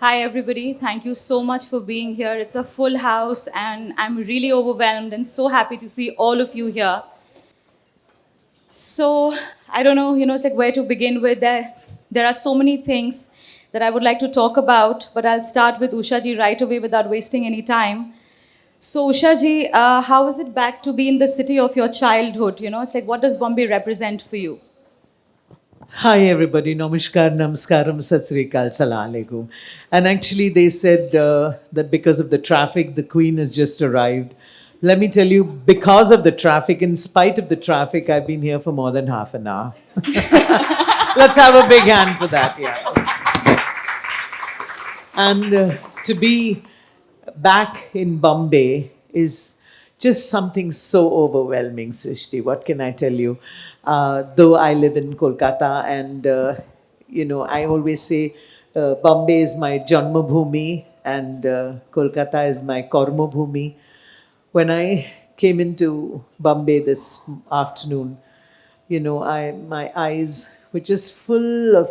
Hi, everybody. Thank you so much for being here. It's a full house, and I'm really overwhelmed and so happy to see all of you here. So, I don't know, it's like where to begin with. There are so many things that I would like to talk about, but I'll start with Ushaji right away without wasting any time. So, Ushaji, how is it back to be in the city of your childhood? It's like, what does Bombay represent for you? Hi everybody, namaskar, namaskaram, sat sri akal, salam alaikum. And actually they said that because of the traffic, the Queen has just arrived. Let me tell you, because of the traffic, in spite of the traffic, I've been here for more than half an hour. Let's have a big hand for that, yeah. And to be back in Bombay is just something so overwhelming, Shrishti. What can I tell you? Though I live in Kolkata, and I always say Bombay is my Janmabhoomi and Kolkata is my Karmabhoomi. When I came into Bombay this afternoon, my eyes were just full of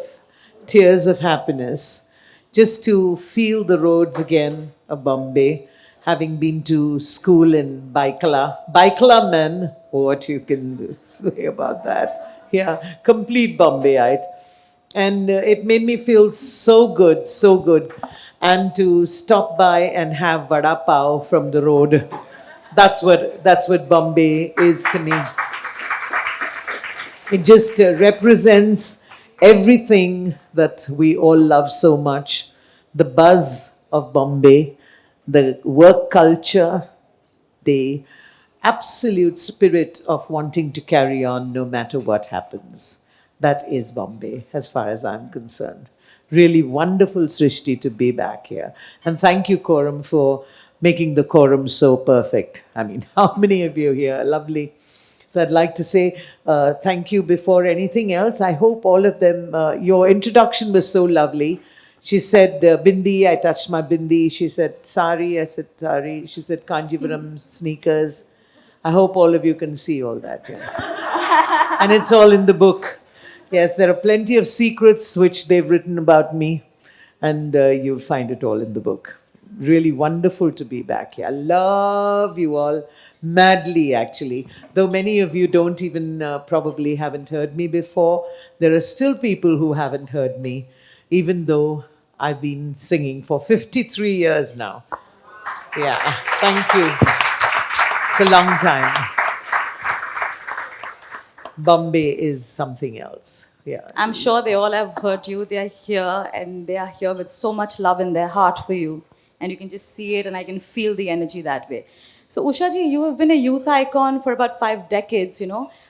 tears of happiness just to feel the roads again of Bombay, having been to school in Baikala. Baikala men, what you can say about that? Yeah, complete Bombayite. And it made me feel so good, so good. And to stop by and have vada pav from the road, that's what Bombay is to me. It just represents everything that we all love so much, the buzz of Bombay, the work culture, the absolute spirit of wanting to carry on no matter what happens. That is Bombay, as far as I'm concerned. Really wonderful, Srishti, to be back here. And thank you, Quorum, for making the quorum so perfect. I mean, how many of you here? Lovely. So I'd like to say thank you before anything else. I hope all of them, your introduction was so lovely. She said, bindi, I touched my bindi. She said, sari, I said, sari. She said, Kanjivaram sneakers. I hope all of you can see all that. Yeah. And it's all in the book. Yes, there are plenty of secrets which they've written about me, and you'll find it all in the book. Really wonderful to be back here. I love you all madly, actually. Though many of you don't even probably haven't heard me before, there are still people who haven't heard me, even though I've been singing for 53 years now. Yeah, thank you. It's a long time. Bombay is something else. Yeah. I'm sure they all have heard you. They are here, and they are here with so much love in their heart for you. And you can just see it, and I can feel the energy that way. So, Ushaji, you have been a youth icon for about 5 decades.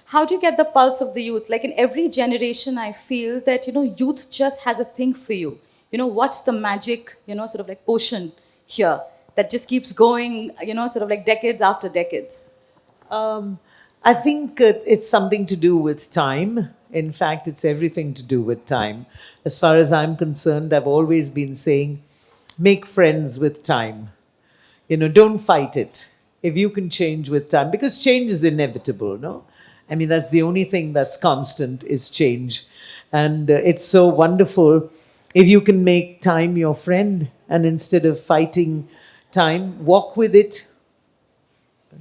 How do you get the pulse of the youth? Like in every generation, I feel that, youth just has a thing for you. What's the magic, sort of like potion here that just keeps going, sort of like decades after decades? I think it's something to do with time. In fact, it's everything to do with time. As far as I'm concerned, I've always been saying, make friends with time. Don't fight it. If you can change with time, because change is inevitable, no? I mean, that's the only thing that's constant is change. And it's so wonderful if you can make time your friend and instead of fighting time, walk with it,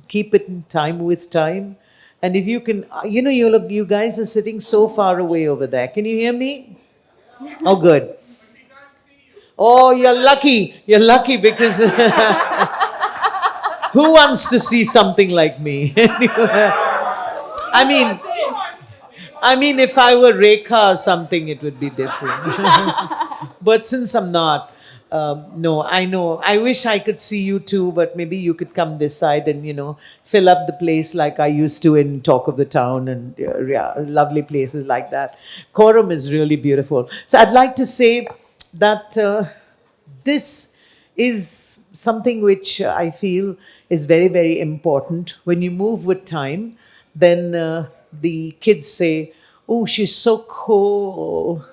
keep it in time with time. And if you can, you guys are sitting so far away over there. Can you hear me? Oh, good. Oh, you're lucky. You're lucky because who wants to see something like me? I mean, if I were Rekha or something, it would be different. But since I'm not, no, I know. I wish I could see you too, but maybe you could come this side and, fill up the place like I used to in Talk of the Town and yeah, lovely places like that. Quorum is really beautiful. So I'd like to say that this is something which I feel is very, very important. When you move with time, then the kids say, oh, she's so cool.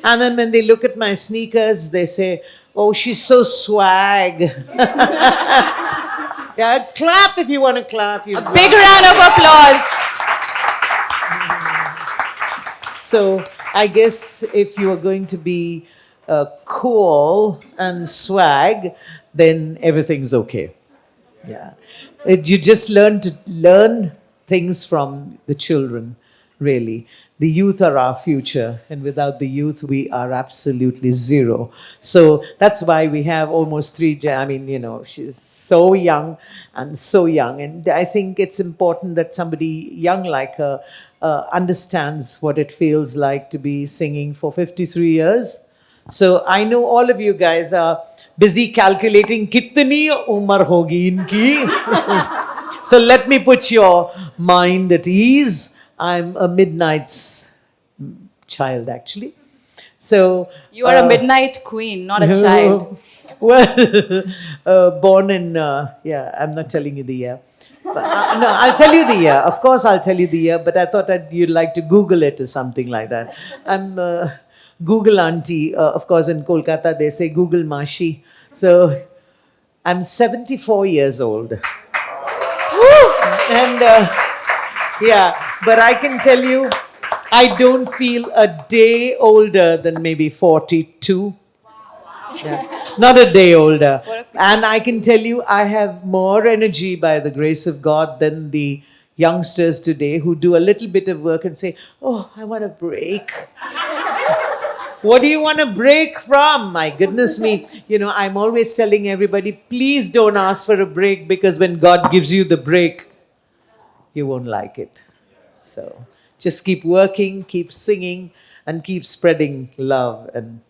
And then when they look at my sneakers, they say, oh, she's so swag. Yeah, clap if you want to clap. A big round of applause. So I guess if you are going to be cool and swag, then everything's okay. Yeah. You just learn things from the children, really. The youth are our future, and without the youth, we are absolutely zero. So that's why we have almost I mean, she's so young and so young. And I think it's important that somebody young like her understands what it feels like to be singing for 53 years. So I know all of you guys are busy calculating kitni umar hogi inki. So let me put your mind at ease. I'm a midnight's child, actually. So You are a midnight queen, not a child. well, born in yeah. I'm not telling you the year. But, no, I'll tell you the year. Of course, I'll tell you the year. But I thought that you'd like to Google it or something like that. I'm Google auntie. Of course, in Kolkata they say Google Mashi. So I'm 74 years old. And yeah, but I can tell you, I don't feel a day older than maybe 42. Yeah. Not a day older. And I can tell you, I have more energy by the grace of God than the youngsters today who do a little bit of work and say, oh, I want a break. What do you want to break from? My goodness me. I'm always telling everybody, please don't ask for a break, because when God gives you the break, you won't like it. So just keep working, keep singing, and keep spreading love, and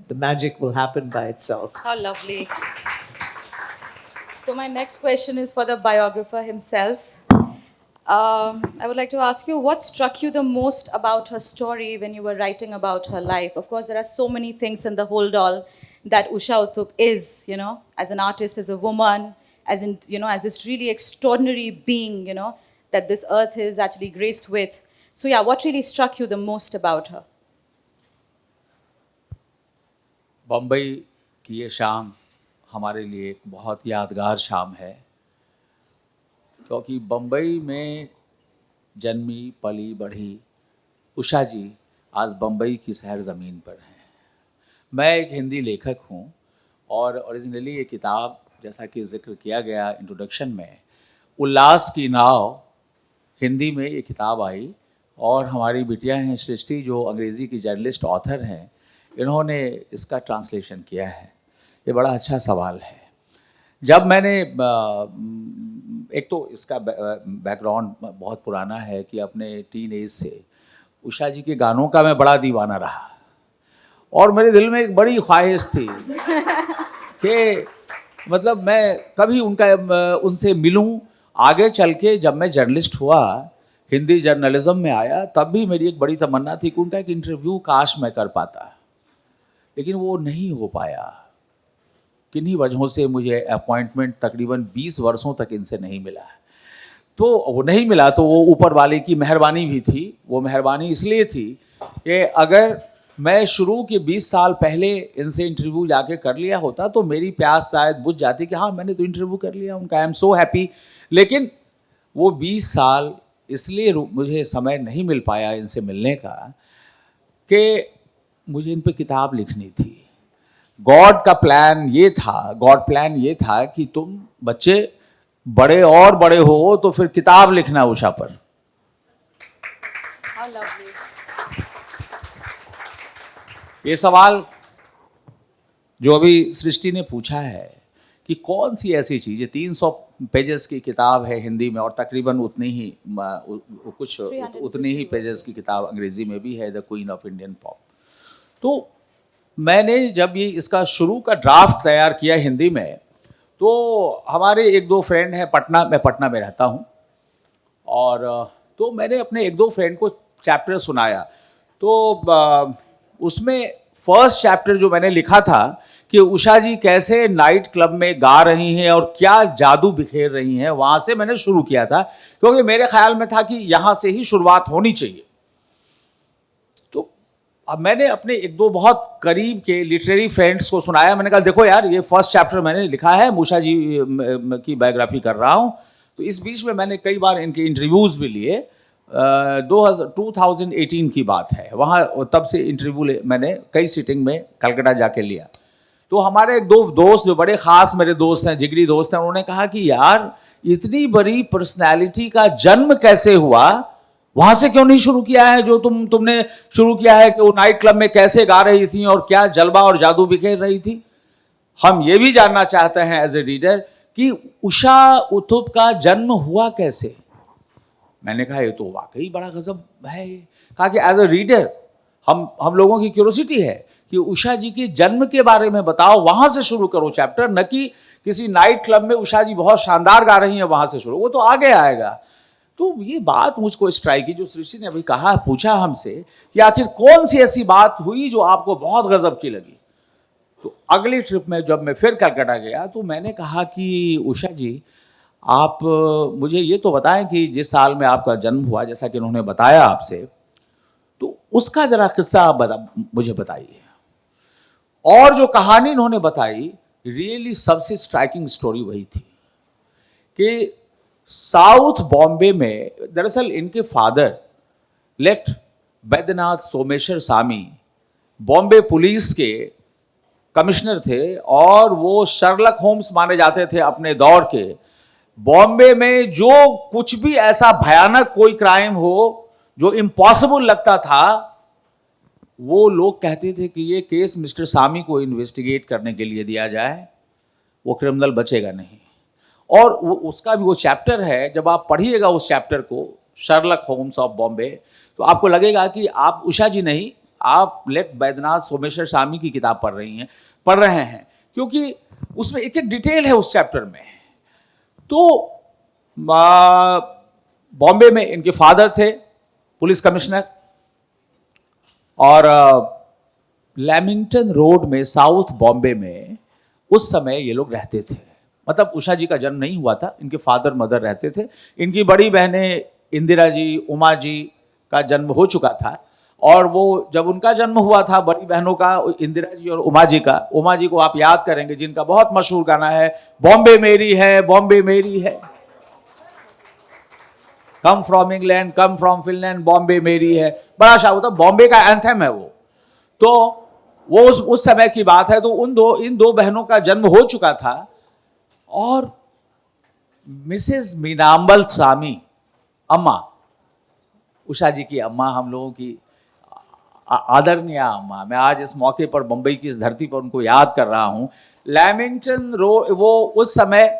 the magic will happen by itself. How lovely. So my next question is for the biographer himself. I would like to ask you, what struck you the most about her story when you were writing about her life? Of course, there are so many things in the whole doll that Usha Uthup is, as an artist, as a woman, as in, as this really extraordinary being, that this earth is actually graced with. So yeah, what really struck you the most about her? Bombay की ये शाम हमारे लिए एक बहुत यादगार शाम है, क्योंकि बम्बई में जन्मी पली बढ़ी उषा जी आज बम्बई की शहर ज़मीन पर हैं। मैं एक हिंदी लेखक हूँ और ओरिजिनली ये किताब, जैसा कि जिक्र किया गया इंट्रोडक्शन में, उल्लास की नाव हिंदी में ये किताब आई, और हमारी बिटिया हैं सृष्टि, जो अंग्रेज़ी की जर्नलिस्ट ऑथर हैं, इन्होंने इसका ट्रांसलेशन किया है। ये बड़ा अच्छा सवाल है। जब मैंने एक तो इसका बैकग्राउंड बहुत पुराना है कि अपने टीन एज से उषा जी के गानों का मैं बड़ा दीवाना रहा, और मेरे दिल में एक बड़ी ख्वाहिश थी कि मतलब मैं कभी उनसे मिलूं। आगे चल के जब मैं जर्नलिस्ट हुआ, हिंदी जर्नलिज्म में आया, तब भी मेरी एक बड़ी तमन्ना थी कि उनका एक इंटरव्यू काश मैं कर पाता, लेकिन वो नहीं हो पाया। किन्हीं वजहों से मुझे अपॉइंटमेंट तकरीबन 20 वर्षों तक इनसे नहीं मिला। तो वो नहीं मिला तो वो ऊपर वाले की मेहरबानी भी थी। वो मेहरबानी इसलिए थी कि अगर मैं शुरू के 20 साल पहले इनसे इंटरव्यू जाके कर लिया होता तो मेरी प्यास शायद बुझ जाती कि हाँ, मैंने तो इंटरव्यू कर लिया उनका, आई एम सो हैप्पी। लेकिन वो 20 साल इसलिए मुझे समय नहीं मिल पाया इनसे मिलने का कि मुझे इन पे किताब लिखनी थी। गॉड प्लान ये था कि तुम बच्चे बड़े और बड़े हो तो फिर किताब लिखना उषा पर। ये सवाल जो अभी सृष्टि ने पूछा है कि कौन सी ऐसी चीज़, 300 पेजेस की किताब है हिंदी में और तकरीबन उतनी ही पेजेस की किताब अंग्रेजी में भी है, the queen of Indian pop. तो मैंने जब ये इसका शुरू का ड्राफ्ट तैयार किया हिंदी में, तो हमारे एक दो फ्रेंड हैं पटना, मैं पटना में रहता हूँ, और तो मैंने अपने एक दो फ्रेंड को चैप्टर सुनाया। तो उसमें फर्स्ट चैप्टर जो मैंने लिखा था कि उषा जी कैसे नाइट क्लब में गा रही हैं और क्या जादू बिखेर रही हैं, वहाँ से मैंने शुरू किया था, क्योंकि मेरे ख्याल में था कि यहाँ से ही शुरुआत होनी चाहिए। तो अब मैंने अपने एक दो बहुत करीब के लिटरेरी फ्रेंड्स को सुनाया। मैंने कहा देखो यार, ये फर्स्ट चैप्टर मैंने लिखा है, उषा जी की बायोग्राफी कर रहा हूँ। तो इस बीच में मैंने कई बार इनके इंटरव्यूज़ भी लिए, 2018 की बात है, वहाँ तब से इंटरव्यू मैंने कई सिटिंग में कलकत्ता जाके लिया। तो हमारे दो दोस्त जो बड़े ख़ास मेरे दोस्त हैं, जिगरी दोस्त हैं, उन्होंने कहा कि यार इतनी बड़ी पर्सनैलिटी का जन्म कैसे हुआ, वहाँ से क्यों नहीं शुरू किया है जो तुमने शुरू किया है, कि वो नाइट क्लब में कैसे गा रही थी और क्या जलवा और जादू बिखेर रही थी। हम ये भी जानना चाहते हैं एज ए रीडर कि उषा उथुप का जन्म हुआ कैसे। मैंने कहा ये तो वाकई बड़ा गजब है। कहा कि एज अ रीडर हम लोगों की क्यूरोसिटी है कि उषा जी के जन्म के बारे में बताओ, वहां से शुरू करो चैप्टर, न कि किसी नाइट क्लब में उषा जी बहुत शानदार गा रही हैं वहां से शुरू, वो तो आगे आएगा। तो ये बात मुझको स्ट्राइक की जो सृष्टि ने अभी कहा, पूछा हमसे कि आखिर कौन सी ऐसी बात हुई जो आपको बहुत गजब की लगी। तो अगली ट्रिप में जब मैं फिर कलकत्ता गया तो मैंने कहा कि उषा जी आप मुझे ये तो बताएं कि जिस साल में आपका जन्म हुआ, जैसा कि उन्होंने बताया आपसे, तो उसका जरा किस्सा आप मुझे बताइए। और जो कहानी इन्होंने बताई, रियली सबसे स्ट्राइकिंग स्टोरी वही थी कि साउथ बॉम्बे में दरअसल इनके फादर लेट बैद्यनाथ सोमेश्वर स्वामी बॉम्बे पुलिस के कमिश्नर थे और वो शर्लक होम्स माने जाते थे अपने दौर के। बॉम्बे में जो कुछ भी ऐसा भयानक कोई क्राइम हो जो इम्पॉसिबल लगता था, वो लोग कहते थे कि ये केस मिस्टर सामी को इन्वेस्टिगेट करने के लिए दिया जाए, वो क्रिमिनल बचेगा नहीं। और उसका भी वो चैप्टर है, जब आप पढ़िएगा उस चैप्टर को, शर्लक होम्स ऑफ बॉम्बे, तो आपको लगेगा कि आप उषा जी नहीं, आप लेट बैद्यनाथ सोमेश्वर स्वामी की किताब पढ़ रहे हैं, क्योंकि उसमें एक एक डिटेल है उस चैप्टर में। तो बॉम्बे में इनके फादर थे पुलिस कमिश्नर, और लैमिंगटन रोड में साउथ बॉम्बे में उस समय ये लोग रहते थे। मतलब उषा जी का जन्म नहीं हुआ था, इनके फादर मदर रहते थे। इनकी बड़ी बहनें इंदिरा जी, उमा जी का जन्म हो चुका था, और वो जब उनका जन्म हुआ था बड़ी बहनों का, इंदिरा जी और उमा जी का, उमा जी को आप याद करेंगे जिनका बहुत मशहूर गाना है, बॉम्बे मेरी है, बॉम्बे मेरी है, come from England, come from Finland, Bombay मेरी है, बड़ा शाह था, बॉम्बे का एंथम है वो। तो वो उस समय की बात है। तो इन दो बहनों का जन्म हो चुका था, और मिसेस मीनाम्बल स्वामी, अम्मा, उषा जी की अम्मा, हम लोगों की आदरणीय अम्मा, मैं आज इस मौके पर मुंबई की इस धरती पर उनको याद कर रहा हूं। लैमिंगटन रोड, वो उस समय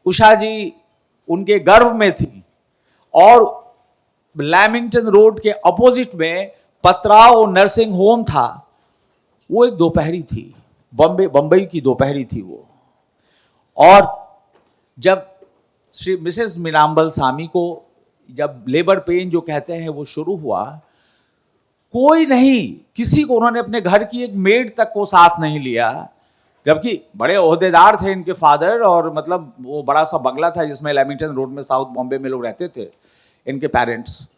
उषा जी उनके गर्भ में थी, और लैमिंगटन रोड के अपोजिट में पतराव नर्सिंग होम था। वो एक दोपहरी थी, बम्बई की दोपहरी थी वो। और जब श्री मिसेस मीनाम्बल स्वामी को जब लेबर पेन जो कहते हैं वो शुरू हुआ, कोई नहीं, किसी को, उन्होंने अपने घर की एक मेड तक को साथ नहीं लिया, जबकि बड़े ओहदेदार थे इनके फादर, और मतलब वो बड़ा सा बंगला था जिसमें लैमिंगटन रोड में साउथ बॉम्बे में लोग रहते थे, इनके पेरेंट्स।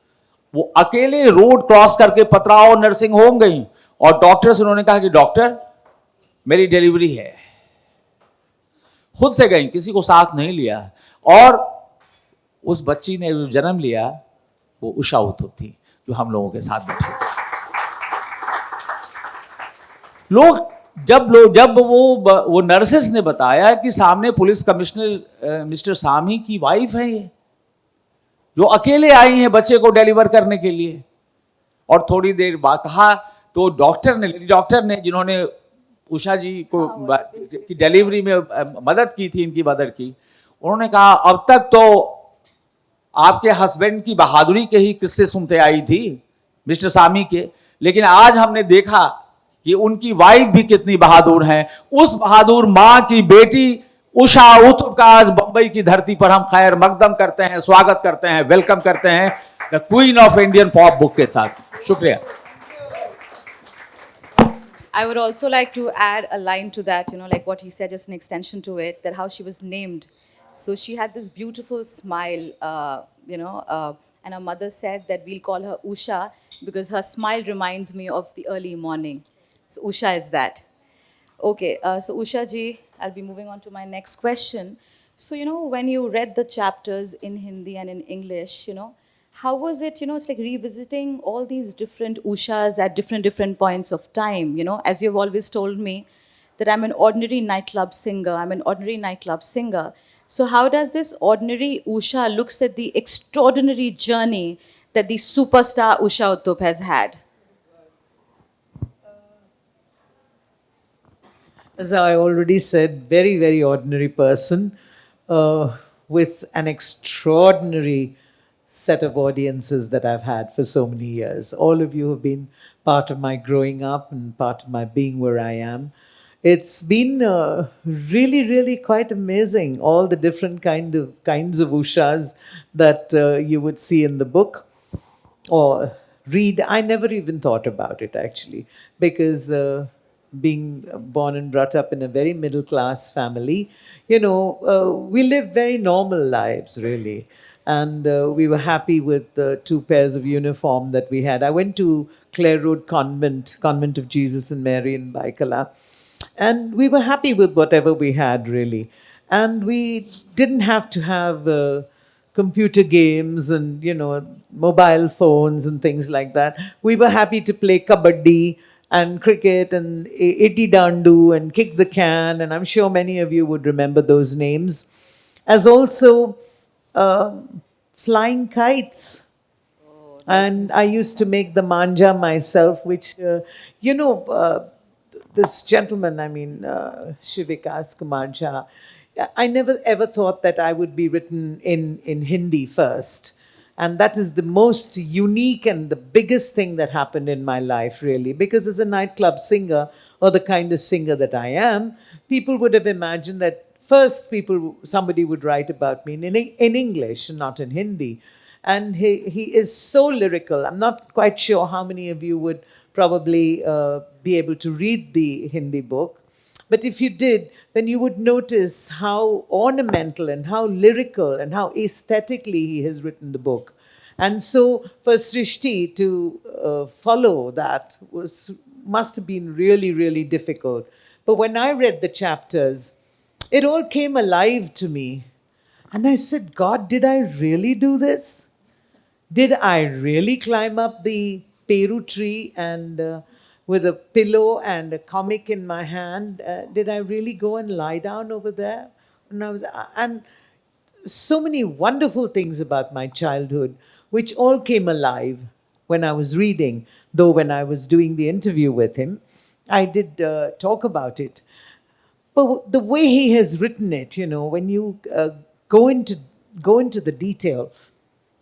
वो अकेले रोड क्रॉस करके पतराव नर्सिंग होम गई, और डॉक्टर से उन्होंने कहा कि डॉक्टर मेरी डिलीवरी है। खुद से गई, किसी को साथ नहीं लिया, और उस बच्ची ने जो जन्म लिया वो उषा उथुप थी, जो हम लोगों के साथ बैठी थी। जब वो नर्सेस ने बताया कि सामने पुलिस कमिश्नर मिस्टर सामी की वाइफ है ये, जो अकेले आई हैं बच्चे को डिलीवर करने के लिए, और थोड़ी देर बाद कहा, तो डॉक्टर ने जिन्होंने उषा जी को की डिलीवरी में मदद की थी, इनकी मदर की, उन्होंने कहा अब तक तो आपके हस्बैंड की बहादुरी के ही किस्से सुनते आई थी मिस्टर सामी के, लेकिन आज हमने देखा कि उनकी वाइफ भी कितनी बहादुर हैं। उस बहादुर मां की बेटी उषा उथुप का आज बंबई की धरती पर हम खैर मकदम करते हैं, स्वागत करते हैं, वेलकम करते हैं the queen of Indian pop book के साथ। शुक्रिया। I would also like to add a line to that, like what he said, just an extension to it, that how she was named. So she had this beautiful smile, and her mother said that we'll call her Usha because her smile reminds me of the early morning. So Usha is that. Okay, so Usha ji, I'll be moving on to my next question. So, when you read the chapters in Hindi and in English, how was it, it's like revisiting all these different Ushas at different points of time, as you've always told me that I'm an ordinary nightclub singer, I'm an ordinary nightclub singer. So how does this ordinary Usha looks at the extraordinary journey that the superstar Usha Uthup has had? As I already said, very, very ordinary person with an extraordinary set of audiences that I've had for so many years. All of you have been part of my growing up and part of my being where I am. It's been really, really quite amazing. All the different kinds of ushas that you would see in the book or read. I never even thought about it actually, because being born and brought up in a very middle class family, we lived very normal lives really. And we were happy with the two pairs of uniform that we had. I went to Clare Road Convent of Jesus and Mary in Baikala, and we were happy with whatever we had really. And we didn't have to have computer games and mobile phones and things like that. We were happy to play kabaddi and cricket and iti dandu and kick the can, and I'm sure many of you would remember those names. As also flying kites, and I used to make the manja myself, which, this gentleman, I mean, Vikas, Kumar, I never ever thought that I would be written in Hindi first. And that is the most unique and the biggest thing that happened in my life, really. Because as a nightclub singer, or the kind of singer that I am, people would have imagined that first somebody would write about me in English and not in Hindi. And he is so lyrical. I'm not quite sure how many of you would probably be able to read the Hindi book. But if you did, then you would notice how ornamental and how lyrical and how aesthetically he has written the book. And so for Shrishti to follow that must have been really, really difficult. But when I read the chapters, it all came alive to me. And I said, God, did I really do this? Did I really climb up the Peru tree and with a pillow and a comic in my hand? Did I really go and lie down over there? And so many wonderful things about my childhood, which all came alive when I was reading. Though when I was doing the interview with him, I did talk about it. But the way he has written it, when you go into the detail,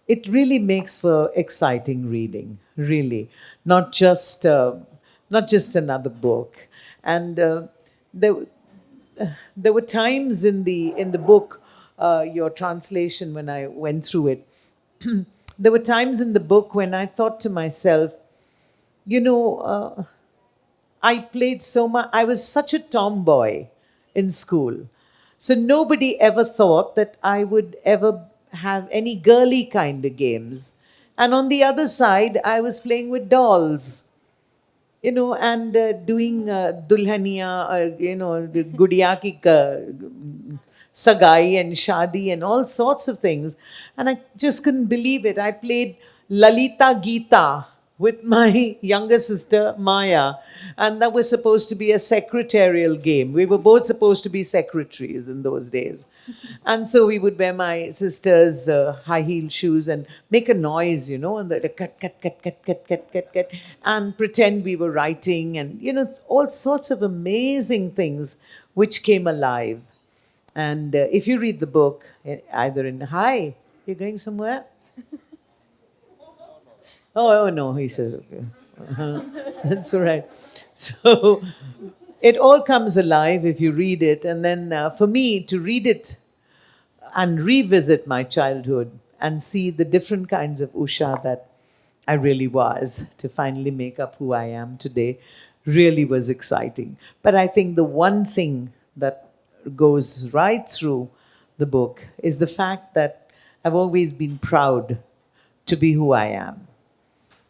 it really makes for exciting reading. Really, not just another book. And there there were times in the book, your translation, when I went through it, there were times in the book when I thought to myself, you know, I played so much. I was such a tomboy in school. So nobody ever thought that I would ever have any girly kind of games. And on the other side, I was playing with dolls, and doing dulhania, the gudiya ki sagai and shadi and all sorts of things. And I just couldn't believe it. I played Lalita Gita with my younger sister Maya, and that was supposed to be a secretarial game. We were both supposed to be secretaries in those days. And so we would wear my sister's high heel shoes and make a noise, and the cut, cut, cut, cut, cut, cut, cut, cut, and pretend we were writing, and, all sorts of amazing things which came alive. And if you read the book, either in, hi, you're going somewhere? Oh, no, he says, okay. That's all right. So it all comes alive if you read it. And then for me, to read it and revisit my childhood and see the different kinds of Usha that I really was, to finally make up who I am today, really was exciting. But I think the one thing that goes right through the book is the fact that I've always been proud to be who I am,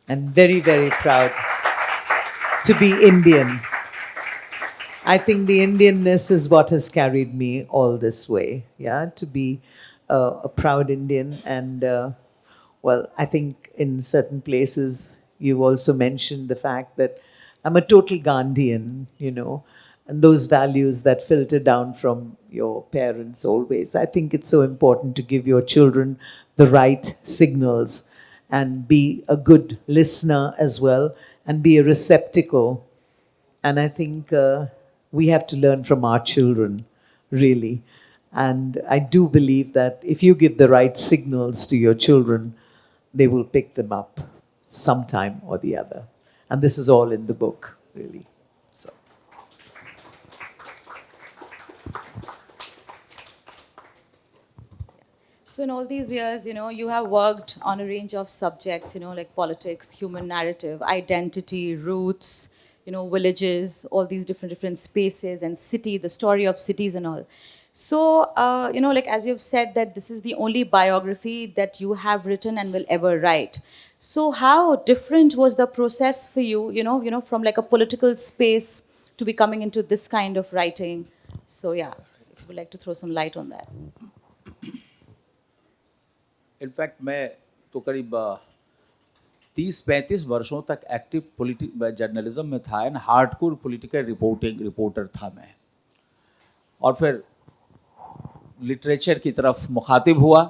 and very, very proud to be Indian. I think the Indianness is what has carried me all this way, yeah, to be a proud Indian. And well, I think in certain places you also mentioned the fact that I'm a total Gandhian, you know, and those values that filter down from your parents always. I think it's so important to give your children the right signals and be a good listener as well and be a receptacle. And I think we have to learn from our children, really. And I do believe that if you give the right signals to your children, they will pick them up sometime or the other. And this is all in the book, really. So. So in all these years, you have worked on a range of subjects, like politics, human narrative, identity, roots, villages, all these different spaces and city, the story of cities and all. So, like as you've said that this is the only biography that you have written and will ever write. So how different was the process for you, from like a political space to be coming into this kind of writing? So yeah, if you would like to throw some light on that. In fact मैं तो करीब 30-35 वर्षों तक active journalism में था and hardcore political reporter था मैं, और फिर लिटरेचर की तरफ मुखातिब हुआ,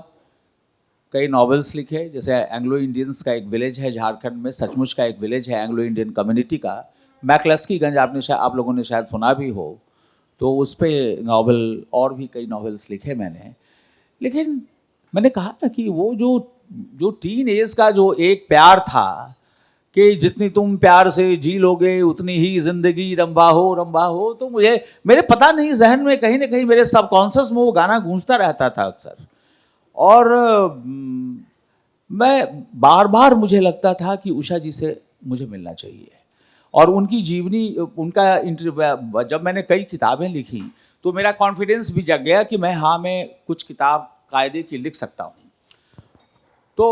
कई नॉवेल्स लिखे, जैसे एंग्लो इंडियंस का एक विलेज है झारखंड में, सचमुच का एक विलेज है एंग्लो इंडियन कम्युनिटी का, मैकलस्कीगंज, आप लोगों ने शायद सुना भी हो, तो उस पर नावल और भी कई नॉवेल्स लिखे मैंने। लेकिन मैंने कहा ना कि वो जो टीन एज का जो एक प्यार था कि जितनी तुम प्यार से जी लोगे उतनी ही जिंदगी रंबा हो, तो मेरे पता नहीं जहन में कहीं ना कहीं मेरे सबकॉन्शियस में वो गाना गूंजता रहता था अक्सर, और मैं बार बार मुझे लगता था कि उषा जी से मुझे मिलना चाहिए, और उनकी जीवनी, उनका इंटरव्यू, जब मैंने कई किताबें लिखी तो मेरा कॉन्फिडेंस भी जग गया कि मैं कुछ किताब कायदे की लिख सकता हूँ। तो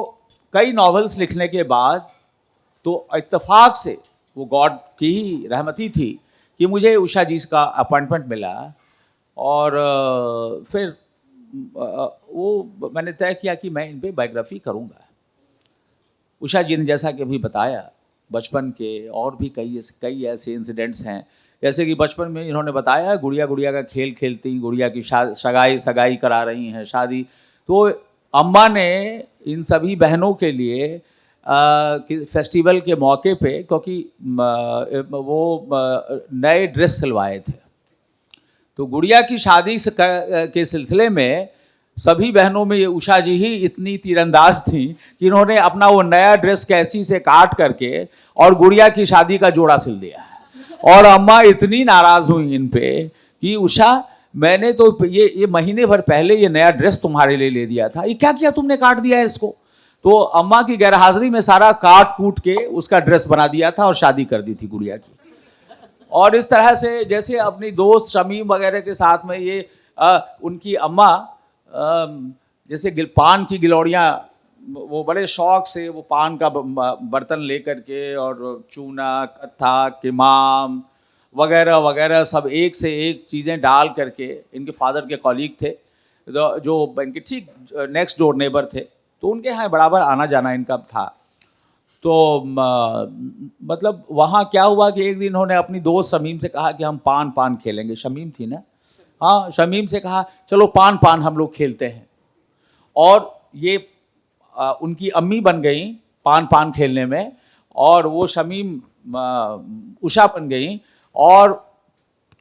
कई नॉवेल्स लिखने के बाद तो इत्तेफाक से, वो गॉड की ही रहमती थी कि मुझे उषा जी का अपॉइंटमेंट मिला, और फिर वो मैंने तय किया कि मैं इन पे बायोग्राफी करूँगा। उषा जी ने जैसा कि अभी बताया, बचपन के और भी कई ऐसे इंसिडेंट्स हैं, जैसे कि बचपन में इन्होंने बताया गुड़िया का खेल खेलती, गुड़िया की सगाई करा रही हैं, शादी, तो अम्मा ने इन सभी बहनों के लिए फेस्टिवल के मौके पे, क्योंकि वो नए ड्रेस सिलवाए थे, तो गुड़िया की शादी के सिलसिले में सभी बहनों में ये उषा जी ही इतनी तीरंदाज थी कि इन्होंने अपना वो नया ड्रेस कैंची से काट करके और गुड़िया की शादी का जोड़ा सिल दिया। और अम्मा इतनी नाराज हुई इन पे कि उषा, मैंने तो ये महीने भर पहले ये नया ड्रेस तुम्हारे लिए ले दिया था, ये क्या किया तुमने, काट दिया है इसको। तो अम्मा की गैरहाजिरी में सारा काट कूट के उसका ड्रेस बना दिया था और शादी कर दी थी गुड़िया की। और इस तरह से जैसे अपनी दोस्त शमीम वगैरह के साथ में ये उनकी अम्मा जैसे पान की गिलौड़ियाँ, वो बड़े शौक से वो पान का बर्तन लेकर के और चूना, कत्था, किमाम वगैरह वगैरह सब एक से एक चीज़ें डाल करके, इनके फादर के कॉलीग थे जो इनके ठीक नेक्स्ट डोर नेबर थे, तो उनके यहाँ बराबर आना जाना इनका था। तो मतलब वहाँ क्या हुआ कि एक दिन उन्होंने अपनी दोस्त शमीम से कहा कि हम पान खेलेंगे, शमीम थी ना, हाँ, शमीम से कहा चलो पान हम लोग खेलते हैं, और ये उनकी अम्मी बन गई पान खेलने में, और वो शमीम उषा बन गई, और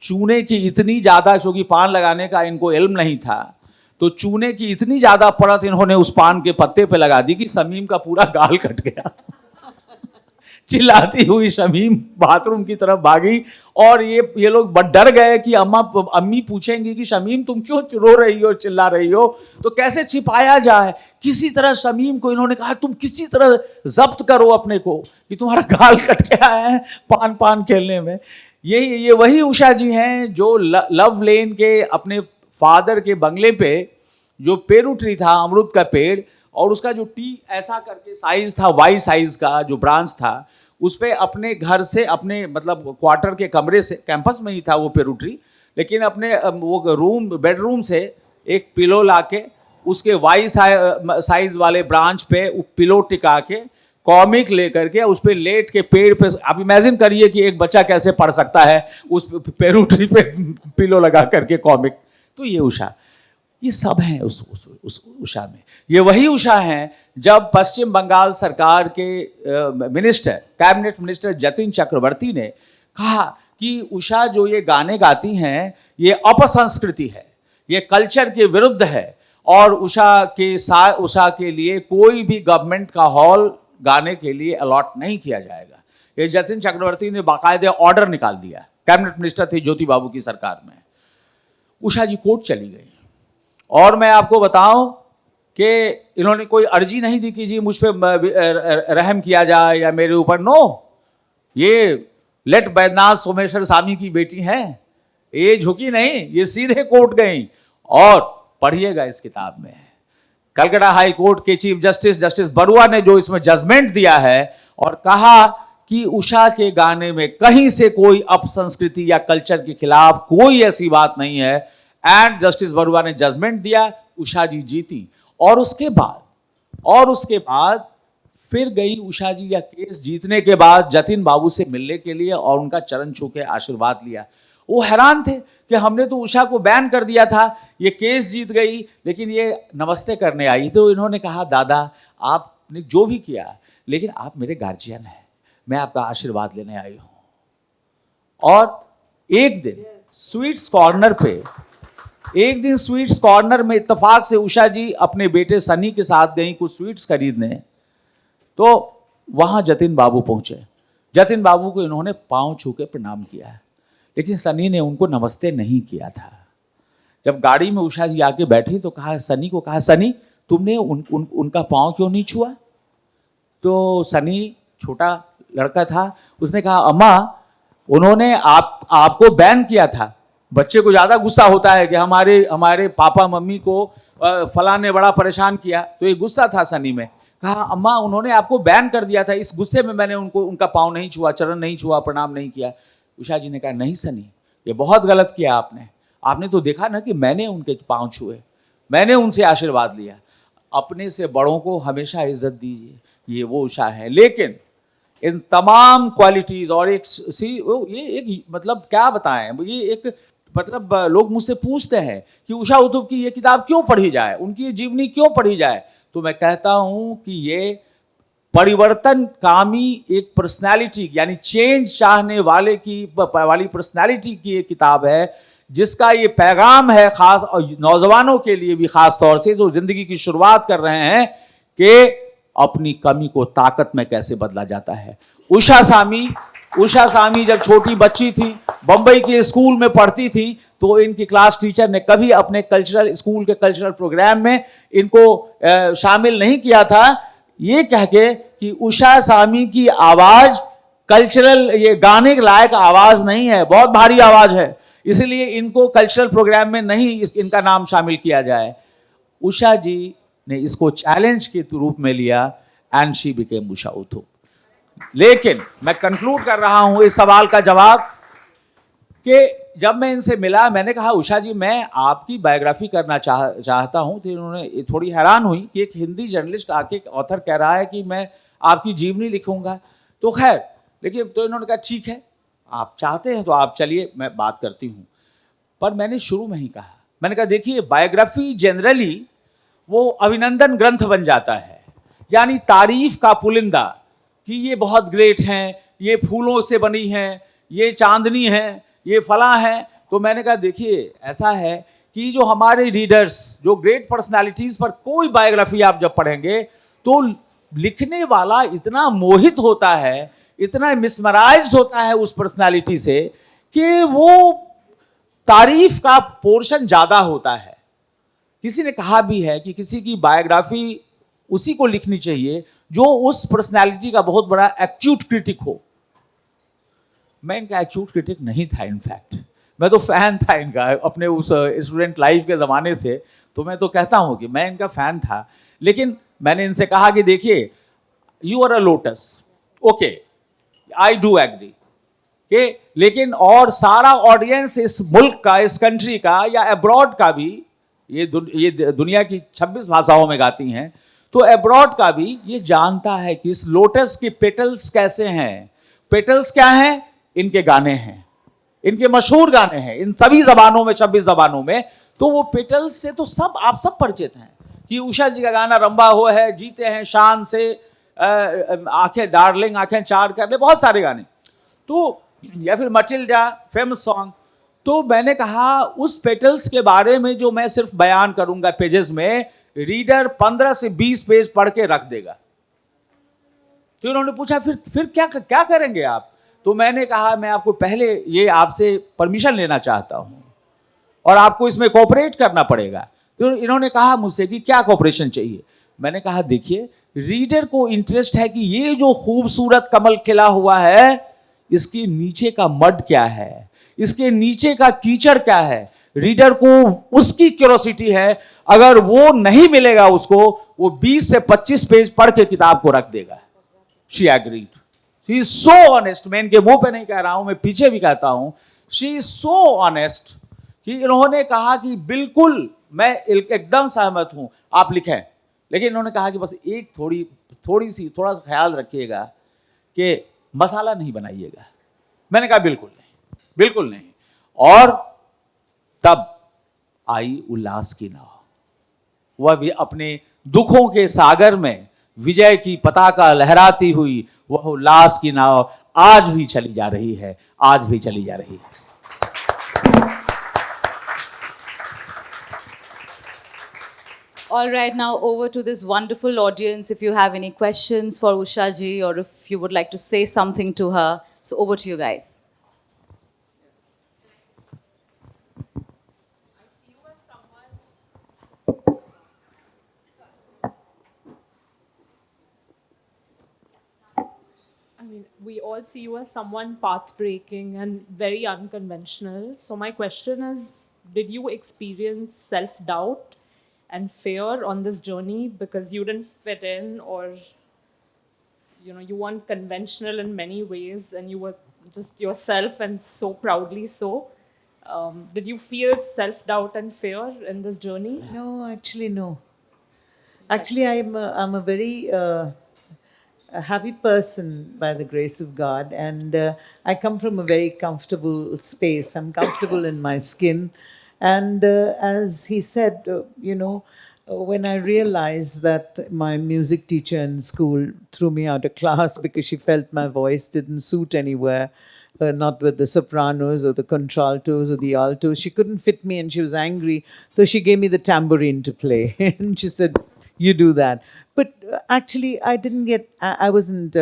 चूने की इतनी ज़्यादा, क्योंकि पान लगाने का इनको इल्म नहीं था, तो चूने की इतनी ज़्यादा परत इन्होंने उस पान के पत्ते पे लगा दी कि शमीम का पूरा गाल कट गया। चिल्लाती हुई शमीम बाथरूम की तरफ भागी, और ये लोग डर गए कि अम्मी पूछेंगी कि शमीम तुम क्यों रो रही हो, चिल्ला रही हो, तो कैसे छिपाया जाए। किसी तरह शमीम को इन्होंने कहा तुम किसी तरह जब्त करो अपने को कि तुम्हारा गाल कट गया है पान खेलने में। ये वही उषा जी हैं जो लव लेन के अपने फादर के बंगले पे जो पेरू ट्री था, अमरूद का पेड़, और उसका जो टी ऐसा करके साइज था, वाई साइज का जो ब्रांच था, उस पे अपने घर से, अपने मतलब क्वार्टर के कमरे से, कैंपस में ही था वो पेरू ट्री, लेकिन अपने वो बेडरूम से एक पिलो लाके उसके वाई साइज वाले ब्रांच पे पिलो टिका के कॉमिक लेकर के उस पे लेट के पेड़ पे, आप इमेजिन करिए कि एक बच्चा कैसे पढ़ सकता है उस पेरू ट्री पे पिलो लगा करके कॉमिक। तो ये उषा, ये सब हैं उस उषा में। ये वही उषा हैं जब पश्चिम बंगाल सरकार के मिनिस्टर, कैबिनेट मिनिस्टर जतिन चक्रवर्ती ने कहा कि उषा जो ये गाने गाती हैं ये अपसंस्कृति है, ये कल्चर के विरुद्ध है, और उषा के लिए कोई भी गवर्नमेंट का हॉल गाने के लिए अलॉट नहीं किया जाएगा। ये जतिन चक्रवर्ती ने बाकायदे ऑर्डर निकाल दिया, कैबिनेट मिनिस्टर थे ज्योति बाबू की सरकार में। उषा जी कोर्ट चली गई, और मैं आपको बताऊं कि इन्होंने कोई अर्जी नहीं दी कि जी मुझ पर रहम किया जाए या मेरे ऊपर, नो, ये लेट बैद्यनाथ सोमेश्वर स्वामी की बेटी हैं, ये झुकी नहीं, ये सीधे कोर्ट गई। और पढ़िएगा इस किताब में कलकत्ता हाई कोर्ट के चीफ जस्टिस बरुआ ने जो इसमें जजमेंट दिया है और कहा कि उषा के गाने में कहीं से कोई अपसंस्कृति या कल्चर के खिलाफ कोई ऐसी बात नहीं है। एंड जस्टिस बरुआ ने जजमेंट दिया, उषा जी जीती। और उसके बाद फिर गई उषा जी या केस जीतने के बाद जतिन बाबू से मिलने के लिए और उनका चरण छू के आशीर्वाद लिया। वो हैरान थे कि हमने तो उषा को बैन कर दिया था, ये केस जीत गई, लेकिन ये नमस्ते करने आई। तो इन्होंने कहा, दादा आपने जो भी किया, लेकिन आप मेरे गार्जियन हैं, मैं आपका आशीर्वाद लेने आई हूं। और एक दिन स्वीट्स कॉर्नर में इत्तेफाक से उषा जी अपने बेटे सनी के साथ गई कुछ स्वीट्स खरीदने। तो वहां जतिन बाबू पहुंचे। जतिन बाबू को इन्होंने पांव छू के प्रणाम किया, लेकिन सनी ने उनको नमस्ते नहीं किया था। जब गाड़ी में उषा जी आके बैठी तो सनी को कहा, सनी तुमने उनका पांव क्यों नहीं छुआ? तो सनी छोटा लड़का था, उसने कहा, अम्मा उन्होंने आपको बैन किया था। बच्चे को ज्यादा गुस्सा होता है कि हमारे पापा मम्मी को फलां ने बड़ा परेशान किया, तो ये गुस्सा था सनी में। कहा, अम्मा उन्होंने आपको बैन कर दिया था, इस गुस्से में मैंने उनका पाँव नहीं छुआ, चरण नहीं छुआ, प्रणाम नहीं किया। उषा जी ने कहा, नहीं सनी, ये बहुत गलत किया आपने तो देखा ना कि मैंने उनके पाँव छुए, मैंने उनसे आशीर्वाद लिया। अपने से बड़ों को हमेशा इज्जत दीजिए, ये वो उषा है। लेकिन इन तमाम क्वालिटीज और ये एक मतलब क्या बताएं, ये एक मतलब लोग मुझसे पूछते हैं कि उषा उथुप की ये किताब क्यों पढ़ी जाए, उनकी जीवनी क्यों पढ़ी जाए। तो मैं कहता हूं कि ये परिवर्तनकामी एक पर्सनालिटी यानी चेंज चाहने वाली पर्सनालिटी की एक किताब है, जिसका ये पैगाम है खास और नौजवानों के लिए भी, खास तौर से जो जिंदगी की शुरुआत कर रहे हैं, कि अपनी कमी को ताकत में कैसे बदला जाता है। उषा सामी जब छोटी बच्ची थी, बंबई के स्कूल में पढ़ती थी, तो इनकी क्लास टीचर ने कभी अपने स्कूल के कल्चरल प्रोग्राम में इनको शामिल नहीं किया था, ये कह के कि उषा सामी की आवाज कल्चरल, ये गाने के लायक आवाज नहीं है, बहुत भारी आवाज है, इसलिए इनको कल्चरल प्रोग्राम में नहीं इनका नाम शामिल किया जाए। उषा जी ने इसको चैलेंज के रूप में लिया and she became Usha Uthup. लेकिन मैं कंक्लूड कर रहा हूं इस सवाल का जवाब कि जब मैं इनसे मिला, मैंने कहा, उषा जी मैं आपकी बायोग्राफी करना चाहता हूं। तो इन्होंने थोड़ी हैरान हुई कि एक हिंदी जर्नलिस्ट आके ऑथर कह रहा है कि मैं आपकी जीवनी लिखूंगा। तो खैर, लेकिन तो इन्होंने कहा, ठीक है आप चाहते हैं तो आप चलिए, मैं बात करती हूं। पर मैंने शुरू में ही कहा, मैंने कहा देखिए, बायोग्राफी जनरली वो अभिनंदन ग्रंथ बन जाता है, यानी तारीफ का पुलिंदा कि ये बहुत ग्रेट हैं, ये फूलों से बनी हैं, ये चांदनी है, ये फला है। तो मैंने कहा देखिए, ऐसा है कि जो हमारे रीडर्स, जो ग्रेट पर्सनालिटीज पर कोई बायोग्राफी आप जब पढ़ेंगे तो लिखने वाला इतना मोहित होता है, इतना मिसमराइज्ड होता है उस पर्सनालिटी से कि वो तारीफ का पोर्शन ज्यादा होता है। किसी ने कहा भी है कि किसी की बायोग्राफी उसी को लिखनी चाहिए जो उस पर्सनालिटी का बहुत बड़ा एक्यूट क्रिटिक हो। मैं इनका एक्यूट क्रिटिक नहीं था, इनफैक्ट मैं तो फैन था इनका अपने उस स्टूडेंट लाइफ के ज़माने से। तो मैं तो कहता हूं कि मैं इनका फैन था। लेकिन मैंने इनसे कहा कि देखिए, you are a lotus, okay I do agree कि, लेकिन और सारा ऑडियंस इस मुल्क का, इस कंट्री का या अब्रॉड का भी ये दुनिया की 26 भाषाओं में गाती हैं, तो अब्रॉड का भी ये जानता है कि इस लोटस के पेटल्स कैसे हैं। पेटल्स क्या हैं? इनके गाने हैं, इनके मशहूर गाने हैं इन सभी जबानों में, 26 जबानों में। तो वो पेटल्स से तो सब आप सब परिचित हैं कि उषा जी का गाना रंबा हो है, जीते हैं शान से, आंखें डार्लिंग, आंखें चार कर ले, बहुत सारे गाने। तो या फिर मटिल्डा, फेमस सॉन्ग। तो मैंने कहा उस पेटल्स के बारे में जो मैं सिर्फ बयान करूंगा पेजेस में, रीडर 15 से 20 पेज पढ़ के रख देगा। तो उन्होंने पूछा फिर क्या क्या करेंगे आप? तो मैंने कहा मैं आपको पहले ये आपसे परमिशन लेना चाहता हूं और आपको इसमें कोऑपरेट करना पड़ेगा। तो इन्होंने कहा मुझसे कि क्या कोऑपरेशन चाहिए। मैंने कहा देखिए, रीडर को इंटरेस्ट है कि ये जो खूबसूरत कमल खिला हुआ है, इसके नीचे का मड क्या है, इसके नीचे का कीचड़ क्या है। रीडर को उसकी क्यूरोसिटी है। अगर वो नहीं मिलेगा उसको, वो 20 से 25 पेज पढ़ के किताब को रख देगा। She agreed. She is so honest. मैं इनके मुंह पे नहीं कह रहा हूं, मैं पीछे भी कहता हूं। सी इज सो ऑनेस्ट कि इन्होंने कहा कि बिल्कुल मैं एकदम सहमत हूं, आप लिखें। लेकिन इन्होंने कहा कि बस एक थोड़ा सा ख्याल रखिएगा कि मसाला नहीं बनाइएगा। मैंने कहा बिल्कुल नहीं, बिल्कुल नहीं। और तब आई उल्लास की नाव। वह भी अपने दुखों के सागर में विजय की पताका लहराती हुई वह उल्लास की नाव आज भी चली जा रही है, आज भी चली जा रही है। All right, now over to this wonderful audience. If you have any questions for Ushaji or if you would like to say something to her, so over to you guys. I mean, we all see you as someone path-breaking and very unconventional. So my question is, did you experience self-doubt and fear on this journey because you didn't fit in, or you weren't conventional in many ways and you were just yourself and so proudly so? Did you feel self-doubt and fear in this journey? No, actually, no. Actually, I'm a very a happy person by the grace of God, and I come from a very comfortable space. I'm comfortable in my skin, and as he said, when I realized that my music teacher in school threw me out of class because she felt my voice didn't suit anywhere. Not with the sopranos or the contraltos or the altos. She couldn't fit me and she was angry. So she gave me the tambourine to play. And she said, you do that. But actually, I didn't get, I wasn't,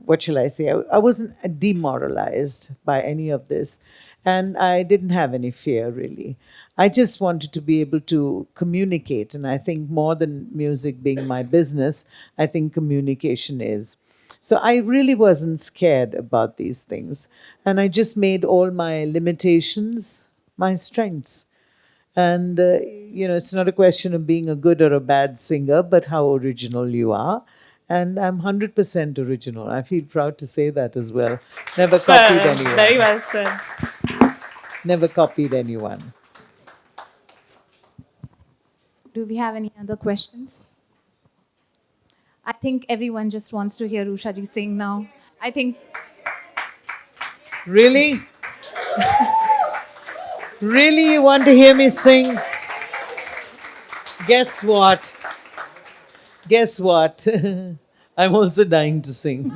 what shall I say, I wasn't demoralized by any of this. And I didn't have any fear, really. I just wanted to be able to communicate. And I think more than music being my business, I think communication is. So I really wasn't scared about these things. And I just made all my limitations my strengths. And, it's not a question of being a good or a bad singer, but how original you are. And I'm 100% original. I feel proud to say that as well. Never copied anyone. Very well said. Never copied anyone. Do we have any other questions? I think everyone just wants to hear Ushaji sing now. I think Really? Really, you want to hear me sing? Guess what? Guess what? I'm also dying to sing.